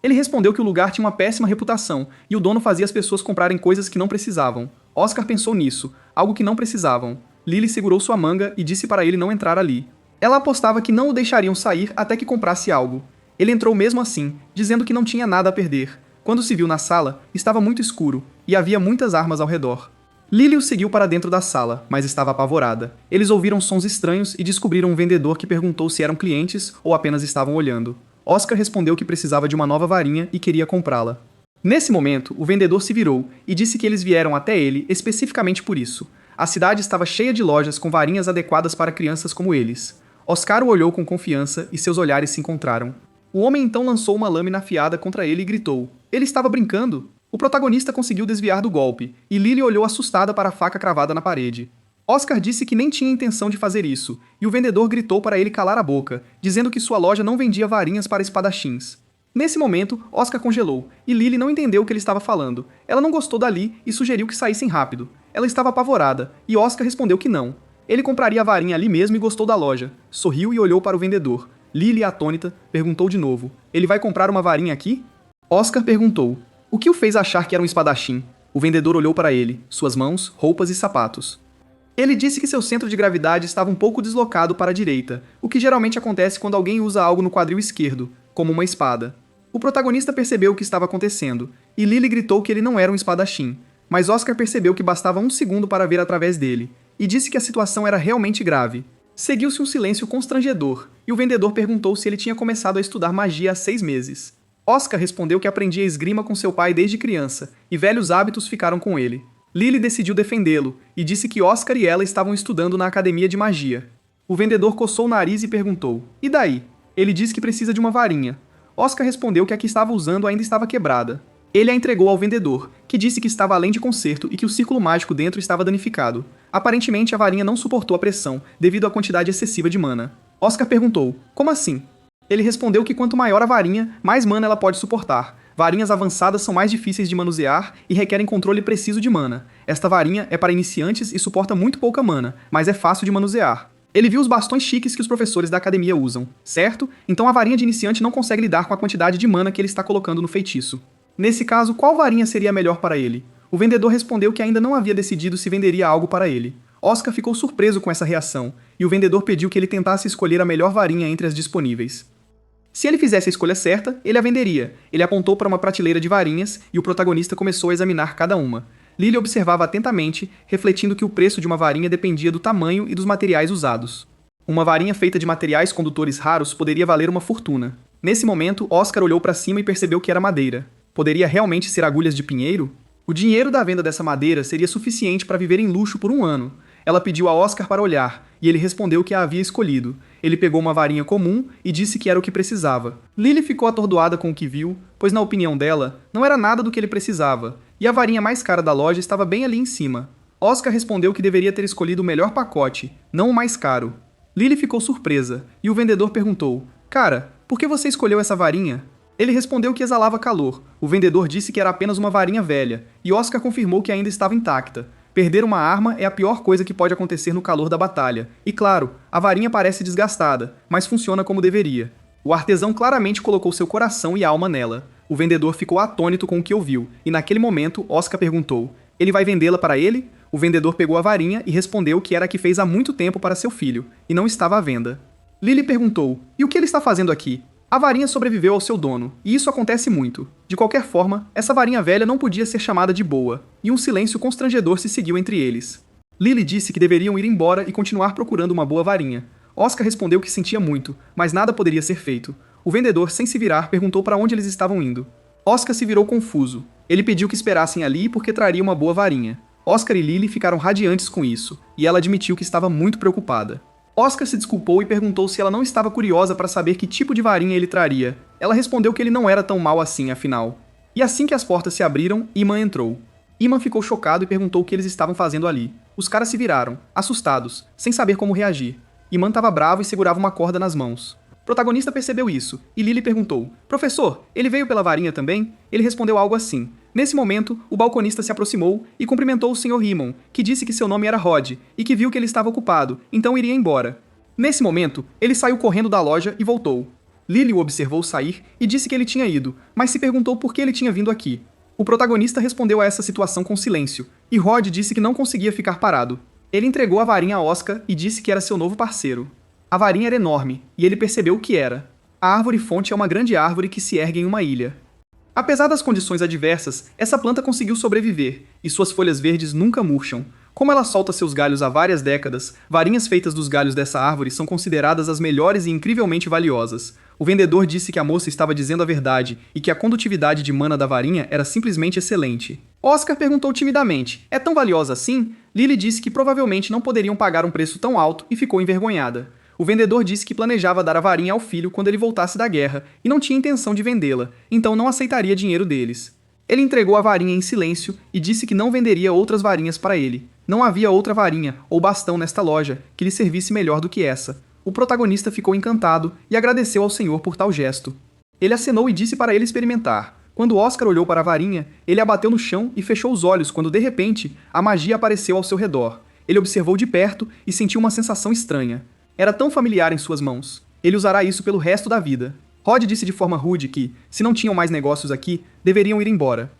A: Ele respondeu que o lugar tinha uma péssima reputação e o dono fazia as pessoas comprarem coisas que não precisavam. Oscar pensou nisso, algo que não precisavam. Lily segurou sua manga e disse para ele não entrar ali. Ela apostava que não o deixariam sair até que comprasse algo. Ele entrou mesmo assim, dizendo que não tinha nada a perder. Quando se viu na sala, estava muito escuro e havia muitas armas ao redor. Lily o seguiu para dentro da sala, mas estava apavorada. Eles ouviram sons estranhos e descobriram um vendedor que perguntou se eram clientes ou apenas estavam olhando. Oscar respondeu que precisava de uma nova varinha e queria comprá-la. Nesse momento, o vendedor se virou e disse que eles vieram até ele especificamente por isso. A cidade estava cheia de lojas com varinhas adequadas para crianças como eles. Oscar o olhou com confiança e seus olhares se encontraram. O homem então lançou uma lâmina afiada contra ele e gritou: ele estava brincando! O protagonista conseguiu desviar do golpe, e Lily olhou assustada para a faca cravada na parede. Oscar disse que nem tinha intenção de fazer isso, e o vendedor gritou para ele calar a boca, dizendo que sua loja não vendia varinhas para espadachins. Nesse momento, Oscar congelou, e Lily não entendeu o que ele estava falando. Ela não gostou dali e sugeriu que saíssem rápido. Ela estava apavorada, e Oscar respondeu que não. Ele compraria a varinha ali mesmo e gostou da loja. Sorriu e olhou para o vendedor. Lily, atônita, perguntou de novo: ele vai comprar uma varinha aqui? Oscar perguntou: o que o fez achar que era um espadachim? O vendedor olhou para ele, suas mãos, roupas e sapatos. Ele disse que seu centro de gravidade estava um pouco deslocado para a direita, o que geralmente acontece quando alguém usa algo no quadril esquerdo, como uma espada. O protagonista percebeu o que estava acontecendo, e Lily gritou que ele não era um espadachim, mas Oscar percebeu que bastava um segundo para ver através dele, e disse que a situação era realmente grave. Seguiu-se um silêncio constrangedor, e o vendedor perguntou se ele tinha começado a estudar magia há 6 meses. Oscar respondeu que aprendia esgrima com seu pai desde criança, e velhos hábitos ficaram com ele. Lily decidiu defendê-lo, e disse que Oscar e ela estavam estudando na academia de magia. O vendedor coçou o nariz e perguntou: e daí? Ele disse que precisa de uma varinha. Oscar respondeu que a que estava usando ainda estava quebrada. Ele a entregou ao vendedor, que disse que estava além de conserto e que o círculo mágico dentro estava danificado. Aparentemente, a varinha não suportou a pressão, devido à quantidade excessiva de mana. Oscar perguntou, como assim? Ele respondeu que quanto maior a varinha, mais mana ela pode suportar. Varinhas avançadas são mais difíceis de manusear e requerem controle preciso de mana. Esta varinha é para iniciantes e suporta muito pouca mana, mas é fácil de manusear. Ele viu os bastões chiques que os professores da academia usam, certo? Então a varinha de iniciante não consegue lidar com a quantidade de mana que ele está colocando no feitiço. Nesse caso, qual varinha seria a melhor para ele? O vendedor respondeu que ainda não havia decidido se venderia algo para ele. Oscar ficou surpreso com essa reação, e o vendedor pediu que ele tentasse escolher a melhor varinha entre as disponíveis. Se ele fizesse a escolha certa, ele a venderia. Ele apontou para uma prateleira de varinhas e o protagonista começou a examinar cada uma. Lily observava atentamente, refletindo que o preço de uma varinha dependia do tamanho e dos materiais usados. Uma varinha feita de materiais condutores raros poderia valer uma fortuna. Nesse momento, Oscar olhou para cima e percebeu que era madeira. Poderia realmente ser agulhas de pinheiro? O dinheiro da venda dessa madeira seria suficiente para viver em luxo por um ano. Ela pediu a Oscar para olhar, e ele respondeu que a havia escolhido. Ele pegou uma varinha comum e disse que era o que precisava. Lily ficou atordoada com o que viu, pois na opinião dela, não era nada do que ele precisava, e a varinha mais cara da loja estava bem ali em cima. Oscar respondeu que deveria ter escolhido o melhor pacote, não o mais caro. Lily ficou surpresa, e o vendedor perguntou, cara, por que você escolheu essa varinha? Ele respondeu que exalava calor. O vendedor disse que era apenas uma varinha velha, e Oscar confirmou que ainda estava intacta. Perder uma arma é a pior coisa que pode acontecer no calor da batalha. E claro, a varinha parece desgastada, mas funciona como deveria. O artesão claramente colocou seu coração e alma nela. O vendedor ficou atônito com o que ouviu, e naquele momento, Oscar perguntou, ele vai vendê-la para ele? O vendedor pegou a varinha e respondeu que era a que fez há muito tempo para seu filho, e não estava à venda. Lily perguntou, e o que ele está fazendo aqui? A varinha sobreviveu ao seu dono, e isso acontece muito. De qualquer forma, essa varinha velha não podia ser chamada de boa, e um silêncio constrangedor se seguiu entre eles. Lily disse que deveriam ir embora e continuar procurando uma boa varinha. Oscar respondeu que sentia muito, mas nada poderia ser feito. O vendedor, sem se virar, perguntou para onde eles estavam indo. Oscar se virou confuso. Ele pediu que esperassem ali porque traria uma boa varinha. Oscar e Lily ficaram radiantes com isso, e ela admitiu que estava muito preocupada. Oscar se desculpou e perguntou se ela não estava curiosa para saber que tipo de varinha ele traria. Ela respondeu que ele não era tão mau assim, afinal. E assim que as portas se abriram, Iman entrou. Iman ficou chocado e perguntou o que eles estavam fazendo ali. Os caras se viraram, assustados, sem saber como reagir. Iman estava bravo e segurava uma corda nas mãos. O protagonista percebeu isso, e Lily perguntou, professor, ele veio pela varinha também? Ele respondeu algo assim. Nesse momento, o balconista se aproximou e cumprimentou o Sr. Rimon, que disse que seu nome era Rod, e que viu que ele estava ocupado, então iria embora. Nesse momento, ele saiu correndo da loja e voltou. Lily o observou sair e disse que ele tinha ido, mas se perguntou por que ele tinha vindo aqui. O protagonista respondeu a essa situação com silêncio, e Rod disse que não conseguia ficar parado. Ele entregou a varinha a Oscar e disse que era seu novo parceiro. A varinha era enorme, e ele percebeu o que era. A árvore-fonte é uma grande árvore que se ergue em uma ilha. Apesar das condições adversas, essa planta conseguiu sobreviver, e suas folhas verdes nunca murcham. Como ela solta seus galhos há várias décadas, varinhas feitas dos galhos dessa árvore são consideradas as melhores e incrivelmente valiosas. O vendedor disse que a moça estava dizendo a verdade e que a condutividade de mana da varinha era simplesmente excelente. Oscar perguntou timidamente, é tão valiosa assim? Lily disse que provavelmente não poderiam pagar um preço tão alto e ficou envergonhada. O vendedor disse que planejava dar a varinha ao filho quando ele voltasse da guerra e não tinha intenção de vendê-la, então não aceitaria dinheiro deles. Ele entregou a varinha em silêncio e disse que não venderia outras varinhas para ele. Não havia outra varinha ou bastão nesta loja que lhe servisse melhor do que essa. O protagonista ficou encantado e agradeceu ao senhor por tal gesto. Ele acenou e disse para ele experimentar. Quando Oscar olhou para a varinha, ele abateu no chão e fechou os olhos quando, de repente, a magia apareceu ao seu redor. Ele observou de perto e sentiu uma sensação estranha. Era tão familiar em suas mãos. Ele usará isso pelo resto da vida. Rod disse de forma rude que, se não tinham mais negócios aqui, deveriam ir embora.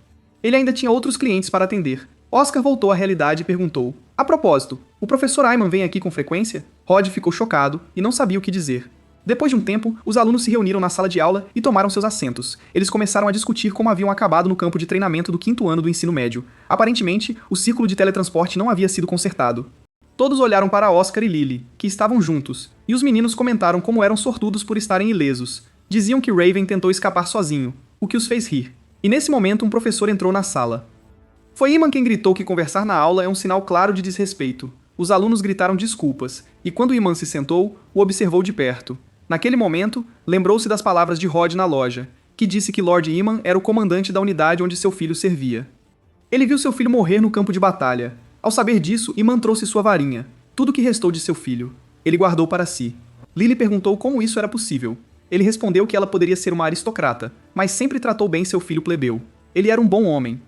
A: Ele ainda tinha outros clientes para atender. Oscar voltou à realidade e perguntou, a propósito, o professor Ayman vem aqui com frequência? Rod ficou chocado e não sabia o que dizer. Depois de um tempo, os alunos se reuniram na sala de aula e tomaram seus assentos. Eles começaram a discutir como haviam acabado no campo de treinamento do 5º ano do ensino médio. Aparentemente, o círculo de teletransporte não havia sido consertado. Todos olharam para Oscar e Lily, que estavam juntos, e os meninos comentaram como eram sortudos por estarem ilesos. Diziam que Raven tentou escapar sozinho, o que os fez rir. E nesse momento um professor entrou na sala. Foi Iman quem gritou que conversar na aula é um sinal claro de desrespeito. Os alunos gritaram desculpas, e quando Iman se sentou, o observou de perto. Naquele momento, lembrou-se das palavras de Rod na loja, que disse que Lord Iman era o comandante da unidade onde seu filho servia. Ele viu seu filho morrer no campo de batalha. Ao saber disso, Iman trouxe sua varinha, tudo que restou de seu filho. Ele guardou para si. Lily perguntou como isso era possível. Ele respondeu que ela poderia ser uma aristocrata, mas sempre tratou bem seu filho plebeu. Ele era um bom homem.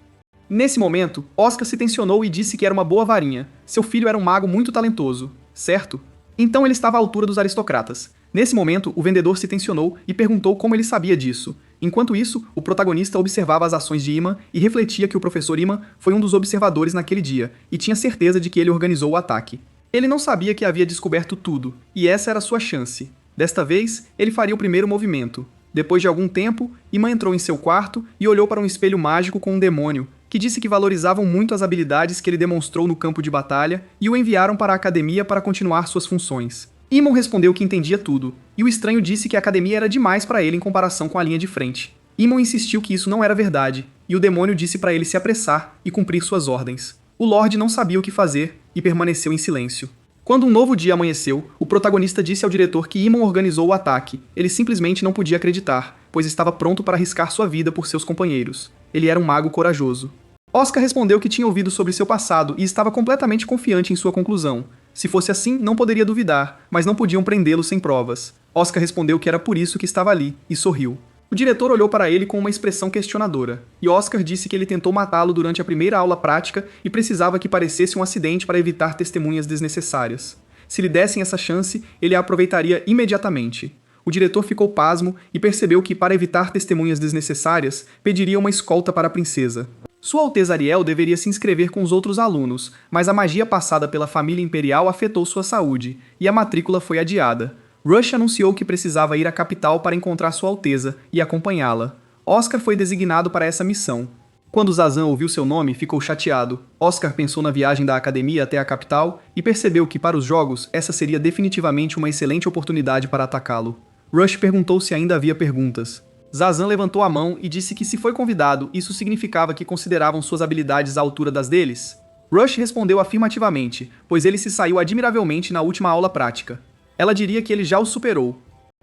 A: Nesse momento, Oscar se tensionou e disse que era uma boa varinha. Seu filho era um mago muito talentoso, certo? Então ele estava à altura dos aristocratas. Nesse momento, o vendedor se tensionou e perguntou como ele sabia disso. Enquanto isso, o protagonista observava as ações de Iman e refletia que o professor Iman foi um dos observadores naquele dia e tinha certeza de que ele organizou o ataque. Ele não sabia que havia descoberto tudo, e essa era sua chance. Desta vez, ele faria o primeiro movimento. Depois de algum tempo, Iman entrou em seu quarto e olhou para um espelho mágico com um demônio, que disse que valorizavam muito as habilidades que ele demonstrou no campo de batalha e o enviaram para a academia para continuar suas funções. Iman respondeu que entendia tudo, e o estranho disse que a academia era demais para ele em comparação com a linha de frente. Iman insistiu que isso não era verdade, e o demônio disse para ele se apressar e cumprir suas ordens. O Lorde não sabia o que fazer e permaneceu em silêncio. Quando um novo dia amanheceu, o protagonista disse ao diretor que Iman organizou o ataque. Ele simplesmente não podia acreditar, pois estava pronto para arriscar sua vida por seus companheiros. Ele era um mago corajoso. Oscar respondeu que tinha ouvido sobre seu passado e estava completamente confiante em sua conclusão. Se fosse assim, não poderia duvidar, mas não podiam prendê-lo sem provas. Oscar respondeu que era por isso que estava ali, e sorriu. O diretor olhou para ele com uma expressão questionadora, e Oscar disse que ele tentou matá-lo durante a primeira aula prática e precisava que parecesse um acidente para evitar testemunhas desnecessárias. Se lhe dessem essa chance, ele a aproveitaria imediatamente. O diretor ficou pasmo e percebeu que, para evitar testemunhas desnecessárias, pediria uma escolta para a princesa. Sua Alteza Ariel deveria se inscrever com os outros alunos, mas a magia passada pela família imperial afetou sua saúde, e a matrícula foi adiada. Rush anunciou que precisava ir à capital para encontrar Sua Alteza e acompanhá-la. Oscar foi designado para essa missão. Quando Zazan ouviu seu nome, ficou chateado. Oscar pensou na viagem da academia até a capital e percebeu que, para os jogos, essa seria definitivamente uma excelente oportunidade para atacá-lo. Rush perguntou se ainda havia perguntas. Zazan levantou a mão e disse que se foi convidado, isso significava que consideravam suas habilidades à altura das deles? Rush respondeu afirmativamente, pois ele se saiu admiravelmente na última aula prática. Ela diria que ele já o superou.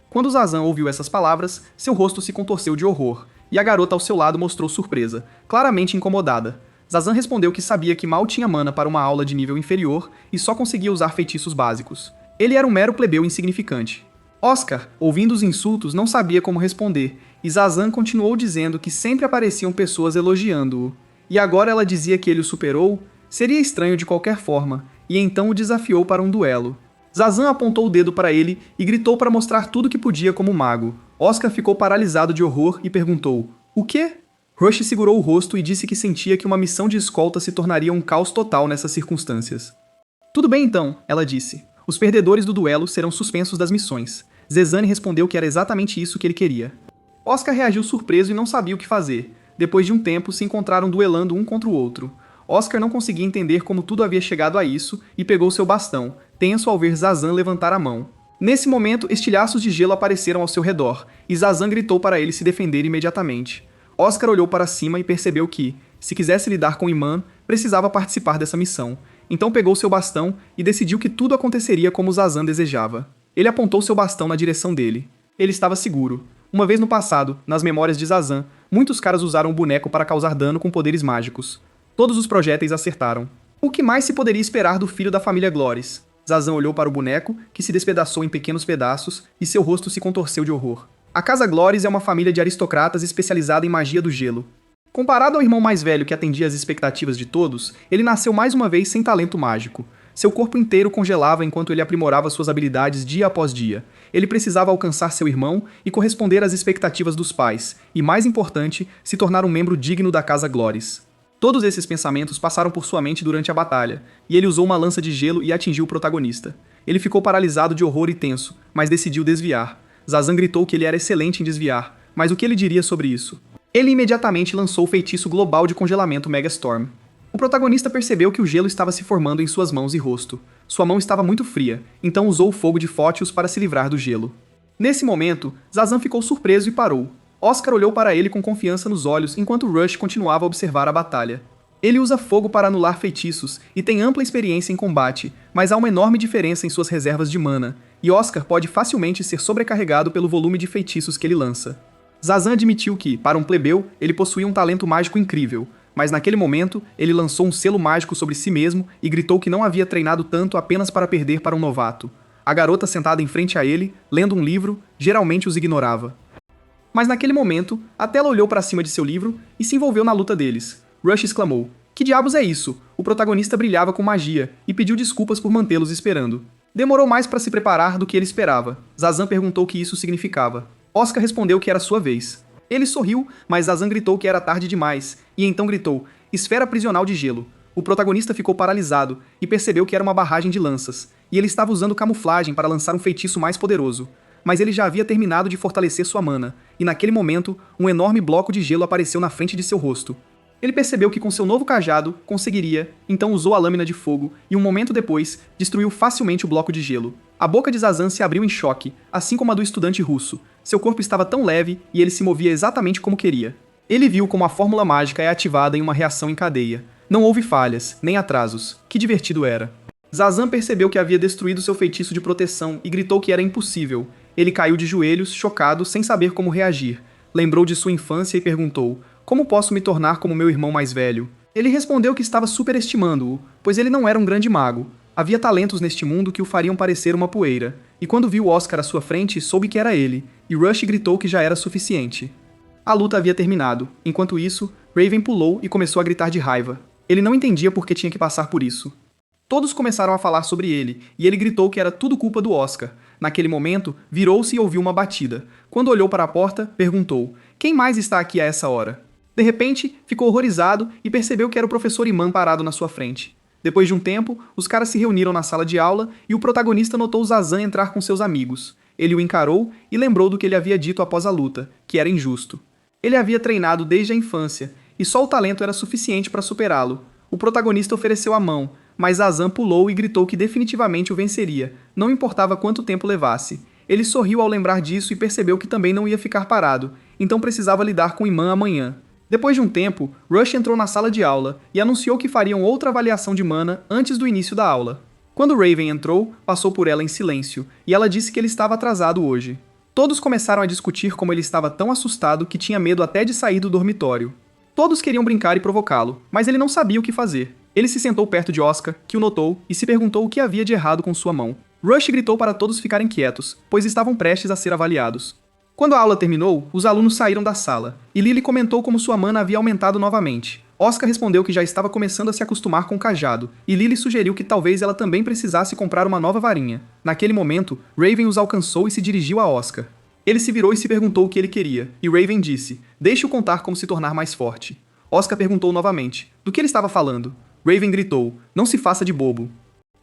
A: Quando Zazan ouviu essas palavras, seu rosto se contorceu de horror, e a garota ao seu lado mostrou surpresa, claramente incomodada. Zazan respondeu que sabia que mal tinha mana para uma aula de nível inferior e só conseguia usar feitiços básicos. Ele era um mero plebeu insignificante. Oscar, ouvindo os insultos, não sabia como responder, e Zazan continuou dizendo que sempre apareciam pessoas elogiando-o. E agora ela dizia que ele o superou? Seria estranho de qualquer forma, e então o desafiou para um duelo. Zazan apontou o dedo para ele e gritou para mostrar tudo que podia como mago. Oscar ficou paralisado de horror e perguntou: "O quê?" Rush segurou o rosto e disse que sentia que uma missão de escolta se tornaria um caos total nessas circunstâncias. "Tudo bem então", ela disse. "Os perdedores do duelo serão suspensos das missões." Zezane respondeu que era exatamente isso que ele queria. Oscar reagiu surpreso e não sabia o que fazer. Depois de um tempo, se encontraram duelando um contra o outro. Oscar não conseguia entender como tudo havia chegado a isso e pegou seu bastão, tenso ao ver Zazan levantar a mão. Nesse momento, estilhaços de gelo apareceram ao seu redor, e Zazan gritou para ele se defender imediatamente. Oscar olhou para cima e percebeu que, se quisesse lidar com Iman, precisava participar dessa missão. Então pegou seu bastão e decidiu que tudo aconteceria como Zazan desejava. Ele apontou seu bastão na direção dele. Ele estava seguro. Uma vez no passado, nas memórias de Zazan, muitos caras usaram o boneco para causar dano com poderes mágicos. Todos os projéteis acertaram. O que mais se poderia esperar do filho da família Glores? Zazan olhou para o boneco, que se despedaçou em pequenos pedaços, e seu rosto se contorceu de horror. A Casa Glores é uma família de aristocratas especializada em magia do gelo. Comparado ao irmão mais velho que atendia às expectativas de todos, ele nasceu mais uma vez sem talento mágico. Seu corpo inteiro congelava enquanto ele aprimorava suas habilidades dia após dia. Ele precisava alcançar seu irmão e corresponder às expectativas dos pais, e mais importante, se tornar um membro digno da Casa Glores. Todos esses pensamentos passaram por sua mente durante a batalha, e ele usou uma lança de gelo e atingiu o protagonista. Ele ficou paralisado de horror e tenso, mas decidiu desviar. Zazan gritou que ele era excelente em desviar, mas o que ele diria sobre isso? Ele imediatamente lançou o feitiço global de congelamento Megastorm. O protagonista percebeu que o gelo estava se formando em suas mãos e rosto. Sua mão estava muito fria, então usou o fogo de Fótios para se livrar do gelo. Nesse momento, Zazan ficou surpreso e parou. Oscar olhou para ele com confiança nos olhos enquanto Rush continuava a observar a batalha. Ele usa fogo para anular feitiços e tem ampla experiência em combate, mas há uma enorme diferença em suas reservas de mana, e Oscar pode facilmente ser sobrecarregado pelo volume de feitiços que ele lança. Zazan admitiu que, para um plebeu, ele possuía um talento mágico incrível, mas naquele momento, ele lançou um selo mágico sobre si mesmo e gritou que não havia treinado tanto apenas para perder para um novato. A garota sentada em frente a ele, lendo um livro, geralmente os ignorava. Mas naquele momento, a tela olhou para cima de seu livro e se envolveu na luta deles. Rush exclamou: "Que diabos é isso?" O protagonista brilhava com magia e pediu desculpas por mantê-los esperando. Demorou mais para se preparar do que ele esperava. Zazan perguntou o que isso significava. Oscar respondeu que era sua vez. Ele sorriu, mas Zazan gritou que era tarde demais, e então gritou: "Esfera prisional de gelo." O protagonista ficou paralisado e percebeu que era uma barragem de lanças, e ele estava usando camuflagem para lançar um feitiço mais poderoso. Mas ele já havia terminado de fortalecer sua mana, e naquele momento, um enorme bloco de gelo apareceu na frente de seu rosto. Ele percebeu que com seu novo cajado, conseguiria, então usou a lâmina de fogo e um momento depois, destruiu facilmente o bloco de gelo. A boca de Zazan se abriu em choque, assim como a do estudante russo. Seu corpo estava tão leve e ele se movia exatamente como queria. Ele viu como a fórmula mágica é ativada em uma reação em cadeia. Não houve falhas, nem atrasos. Que divertido era. Zazan percebeu que havia destruído seu feitiço de proteção e gritou que era impossível. Ele caiu de joelhos, chocado, sem saber como reagir. Lembrou de sua infância e perguntou: "Como posso me tornar como meu irmão mais velho?" Ele respondeu que estava superestimando-o, pois ele não era um grande mago. Havia talentos neste mundo que o fariam parecer uma poeira. E quando viu Oscar à sua frente, soube que era ele, e Rush gritou que já era suficiente. A luta havia terminado. Enquanto isso, Raven pulou e começou a gritar de raiva. Ele não entendia por que tinha que passar por isso. Todos começaram a falar sobre ele, e ele gritou que era tudo culpa do Oscar. Naquele momento, virou-se e ouviu uma batida. Quando olhou para a porta, perguntou: "Quem mais está aqui a essa hora?" De repente, ficou horrorizado e percebeu que era o professor Iman parado na sua frente. Depois de um tempo, os caras se reuniram na sala de aula e o protagonista notou Zazan entrar com seus amigos. Ele o encarou e lembrou do que ele havia dito após a luta, que era injusto. Ele havia treinado desde a infância, e só o talento era suficiente para superá-lo. O protagonista ofereceu a mão, mas Zazan pulou e gritou que definitivamente o venceria, não importava quanto tempo levasse. Ele sorriu ao lembrar disso e percebeu que também não ia ficar parado, então precisava lidar com Iman amanhã. Depois de um tempo, Rush entrou na sala de aula e anunciou que fariam outra avaliação de mana antes do início da aula. Quando Raven entrou, passou por ela em silêncio, e ela disse que ele estava atrasado hoje. Todos começaram a discutir como ele estava tão assustado que tinha medo até de sair do dormitório. Todos queriam brincar e provocá-lo, mas ele não sabia o que fazer. Ele se sentou perto de Oscar, que o notou, e se perguntou o que havia de errado com sua mão. Rush gritou para todos ficarem quietos, pois estavam prestes a ser avaliados. Quando a aula terminou, os alunos saíram da sala, e Lily comentou como sua mana havia aumentado novamente. Oscar respondeu que já estava começando a se acostumar com o cajado, e Lily sugeriu que talvez ela também precisasse comprar uma nova varinha. Naquele momento, Raven os alcançou e se dirigiu a Oscar. Ele se virou e se perguntou o que ele queria, e Raven disse: "Deixe-o contar como se tornar mais forte." Oscar perguntou novamente: do que ele estava falando? Raven gritou: "Não se faça de bobo."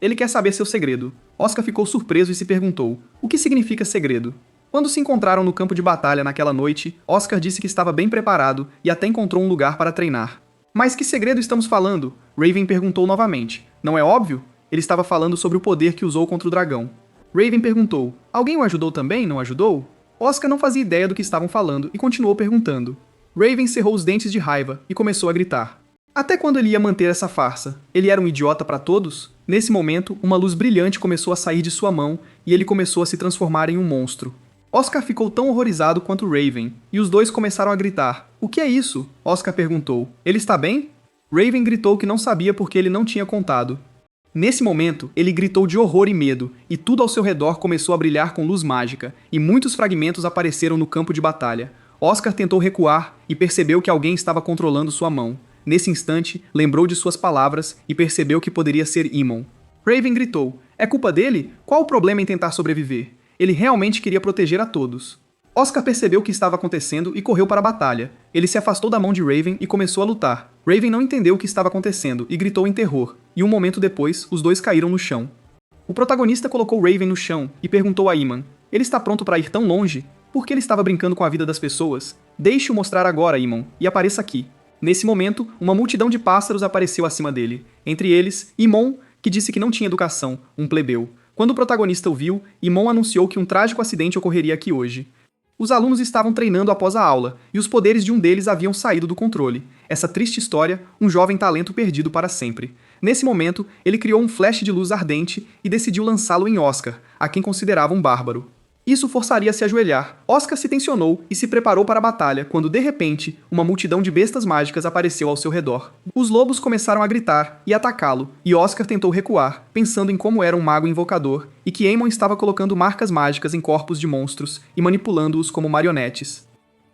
A: Ele quer saber seu segredo. Oscar ficou surpreso e se perguntou: o que significa segredo? Quando se encontraram no campo de batalha naquela noite, Oscar disse que estava bem preparado e até encontrou um lugar para treinar. Mas que segredo estamos falando? Raven perguntou novamente. Não é óbvio? Ele estava falando sobre o poder que usou contra o dragão. Raven perguntou: alguém o ajudou também, não ajudou? Oscar não fazia ideia do que estavam falando e continuou perguntando. Raven cerrou os dentes de raiva e começou a gritar. Até quando ele ia manter essa farsa? Ele era um idiota para todos? Nesse momento, uma luz brilhante começou a sair de sua mão e ele começou a se transformar em um monstro. Oscar ficou tão horrorizado quanto Raven, e os dois começaram a gritar. O que é isso? Oscar perguntou. Ele está bem? Raven gritou que não sabia porque ele não tinha contado. Nesse momento, ele gritou de horror e medo, e tudo ao seu redor começou a brilhar com luz mágica, e muitos fragmentos apareceram no campo de batalha. Oscar tentou recuar e percebeu que alguém estava controlando sua mão. Nesse instante, lembrou de suas palavras e percebeu que poderia ser Imon. Raven gritou. É culpa dele? Qual o problema em tentar sobreviver? Ele realmente queria proteger a todos. Oscar percebeu o que estava acontecendo e correu para a batalha. Ele se afastou da mão de Raven e começou a lutar. Raven não entendeu o que estava acontecendo e gritou em terror, e um momento depois, os dois caíram no chão. O protagonista colocou Raven no chão e perguntou a Iman: ele está pronto para ir tão longe? Por que ele estava brincando com a vida das pessoas? Deixe-o mostrar agora, Iman, e apareça aqui. Nesse momento, uma multidão de pássaros apareceu acima dele. Entre eles, Imon, que disse que não tinha educação, um plebeu. Quando o protagonista o viu, Imon anunciou que um trágico acidente ocorreria aqui hoje. Os alunos estavam treinando após a aula, e os poderes de um deles haviam saído do controle. Essa triste história, um jovem talento perdido para sempre. Nesse momento, ele criou um flash de luz ardente e decidiu lançá-lo em Oscar, a quem considerava um bárbaro. Isso forçaria a se ajoelhar. Oscar se tensionou e se preparou para a batalha, quando de repente, uma multidão de bestas mágicas apareceu ao seu redor. Os lobos começaram a gritar e atacá-lo, e Oscar tentou recuar, pensando em como era um mago invocador, e que Aemon estava colocando marcas mágicas em corpos de monstros e manipulando-os como marionetes.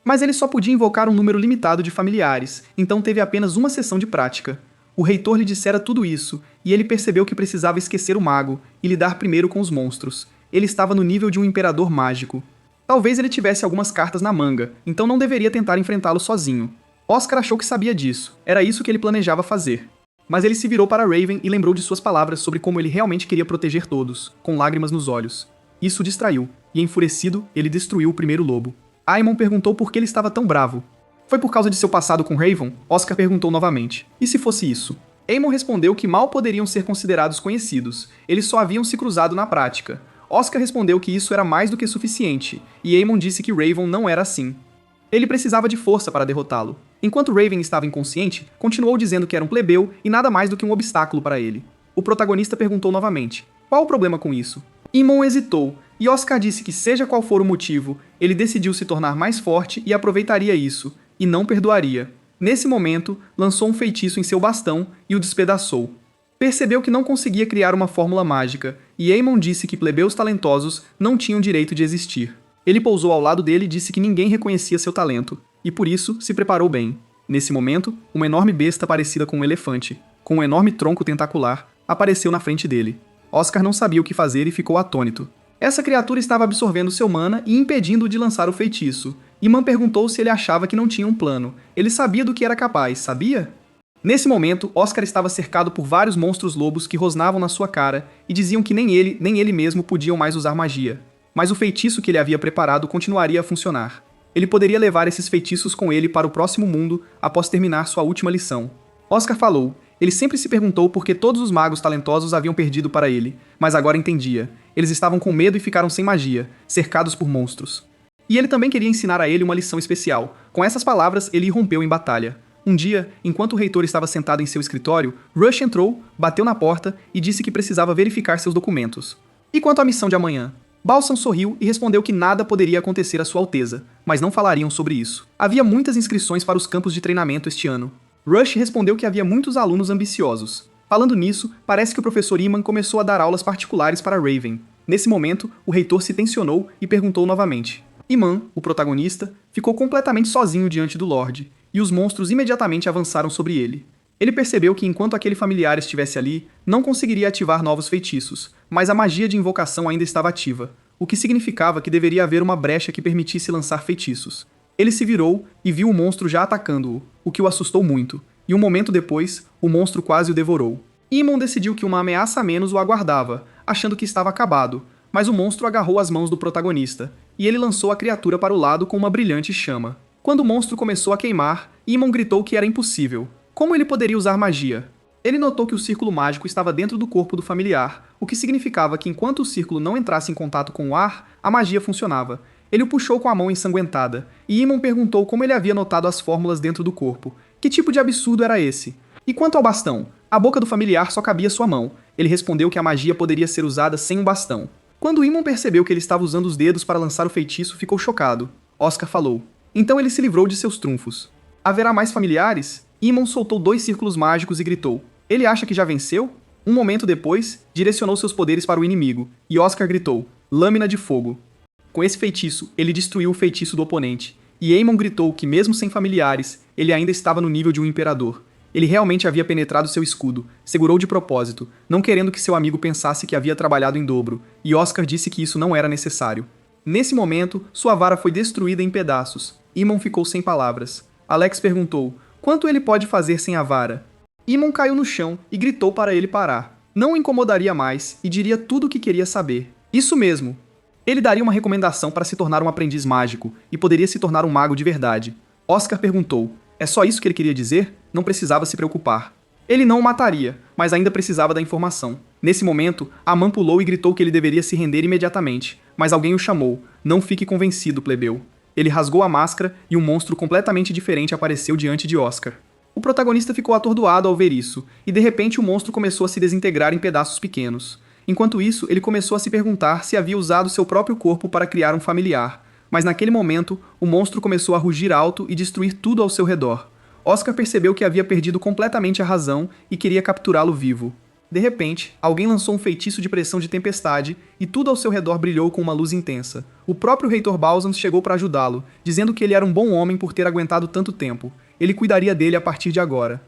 A: Mas ele só podia invocar um número limitado de familiares, então teve apenas uma sessão de prática. O reitor lhe dissera tudo isso, e ele percebeu que precisava esquecer o mago e lidar primeiro com os monstros. Ele estava no nível de um imperador mágico. Talvez ele tivesse algumas cartas na manga, então não deveria tentar enfrentá-lo sozinho. Oscar achou que sabia disso, era isso que ele planejava fazer. Mas ele se virou para Raven e lembrou de suas palavras sobre como ele realmente queria proteger todos, com lágrimas nos olhos. Isso o distraiu, e enfurecido, ele destruiu o primeiro lobo. Aemon perguntou por que ele estava tão bravo. Foi por causa de seu passado com Raven? Oscar perguntou novamente. E se fosse isso? Aemon respondeu que mal poderiam ser considerados conhecidos, eles só haviam se cruzado na prática. Oscar respondeu que isso era mais do que suficiente, e Aemon disse que Raven não era assim. Ele precisava de força para derrotá-lo. Enquanto Raven estava inconsciente, continuou dizendo que era um plebeu e nada mais do que um obstáculo para ele. O protagonista perguntou novamente, qual o problema com isso? Aemon hesitou, e Oscar disse que seja qual for o motivo, ele decidiu se tornar mais forte e aproveitaria isso, e não perdoaria. Nesse momento, lançou um feitiço em seu bastão e o despedaçou. Percebeu que não conseguia criar uma fórmula mágica, e Aemon disse que plebeus talentosos não tinham direito de existir. Ele pousou ao lado dele e disse que ninguém reconhecia seu talento, e por isso se preparou bem. Nesse momento, uma enorme besta parecida com um elefante, com um enorme tronco tentacular, apareceu na frente dele. Oscar não sabia o que fazer e ficou atônito. Essa criatura estava absorvendo seu mana e impedindo-o de lançar o feitiço. Iman perguntou se ele achava que não tinha um plano. Ele sabia do que era capaz, sabia? Nesse momento, Oscar estava cercado por vários monstros lobos que rosnavam na sua cara e diziam que nem ele mesmo podiam mais usar magia. Mas o feitiço que ele havia preparado continuaria a funcionar. Ele poderia levar esses feitiços com ele para o próximo mundo após terminar sua última lição. Oscar falou. Ele sempre se perguntou por que todos os magos talentosos haviam perdido para ele, mas agora entendia. Eles estavam com medo e ficaram sem magia, cercados por monstros. E ele também queria ensinar a ele uma lição especial. Com essas palavras, ele irrompeu em batalha. Um dia, enquanto o reitor estava sentado em seu escritório, Rush entrou, bateu na porta e disse que precisava verificar seus documentos. E quanto à missão de amanhã? Balsam sorriu e respondeu que nada poderia acontecer à Sua Alteza, mas não falariam sobre isso. Havia muitas inscrições para os campos de treinamento este ano. Rush respondeu que havia muitos alunos ambiciosos. Falando nisso, parece que o professor Iman começou a dar aulas particulares para Raven. Nesse momento, o reitor se tensionou e perguntou novamente. Iman, o protagonista, ficou completamente sozinho diante do Lorde, e os monstros imediatamente avançaram sobre ele. Ele percebeu que enquanto aquele familiar estivesse ali, não conseguiria ativar novos feitiços, mas a magia de invocação ainda estava ativa, o que significava que deveria haver uma brecha que permitisse lançar feitiços. Ele se virou e viu o monstro já atacando-o, o que o assustou muito, e um momento depois, o monstro quase o devorou. Aemon decidiu que uma ameaça a menos o aguardava, achando que estava acabado, mas o monstro agarrou as mãos do protagonista, e ele lançou a criatura para o lado com uma brilhante chama. Quando o monstro começou a queimar, Aemon gritou que era impossível. Como ele poderia usar magia? Ele notou que o círculo mágico estava dentro do corpo do familiar, o que significava que enquanto o círculo não entrasse em contato com o ar, a magia funcionava. Ele o puxou com a mão ensanguentada, e Aemon perguntou como ele havia notado as fórmulas dentro do corpo. Que tipo de absurdo era esse? E quanto ao bastão? A boca do familiar só cabia sua mão. Ele respondeu que a magia poderia ser usada sem um bastão. Quando Aemon percebeu que ele estava usando os dedos para lançar o feitiço, ficou chocado. Oscar falou. Então ele se livrou de seus trunfos. Haverá mais familiares? Aemon soltou 2 círculos mágicos e gritou. Ele acha que já venceu? Um momento depois, direcionou seus poderes para o inimigo, e Oscar gritou. Lâmina de fogo. Com esse feitiço, ele destruiu o feitiço do oponente, e Aemon gritou que mesmo sem familiares, ele ainda estava no nível de um imperador. Ele realmente havia penetrado seu escudo, segurou de propósito, não querendo que seu amigo pensasse que havia trabalhado em dobro, e Oscar disse que isso não era necessário. Nesse momento, sua vara foi destruída em pedaços. Aemon ficou sem palavras. Alex perguntou, quanto ele pode fazer sem a vara? Aemon caiu no chão e gritou para ele parar. Não o incomodaria mais e diria tudo o que queria saber. Isso mesmo. Ele daria uma recomendação para se tornar um aprendiz mágico e poderia se tornar um mago de verdade. Oscar perguntou, é só isso que ele queria dizer? Não precisava se preocupar. Ele não o mataria, mas ainda precisava da informação. Nesse momento, Aman pulou e gritou que ele deveria se render imediatamente, mas alguém o chamou. Não fique convencido, plebeu. Ele rasgou a máscara e um monstro completamente diferente apareceu diante de Oscar. O protagonista ficou atordoado ao ver isso, e de repente o monstro começou a se desintegrar em pedaços pequenos. Enquanto isso, ele começou a se perguntar se havia usado seu próprio corpo para criar um familiar. Mas naquele momento, o monstro começou a rugir alto e destruir tudo ao seu redor. Oscar percebeu que havia perdido completamente a razão e queria capturá-lo vivo. De repente, alguém lançou um feitiço de pressão de tempestade e tudo ao seu redor brilhou com uma luz intensa. O próprio Reitor Balsams chegou para ajudá-lo, dizendo que ele era um bom homem por ter aguentado tanto tempo. Ele cuidaria dele a partir de agora.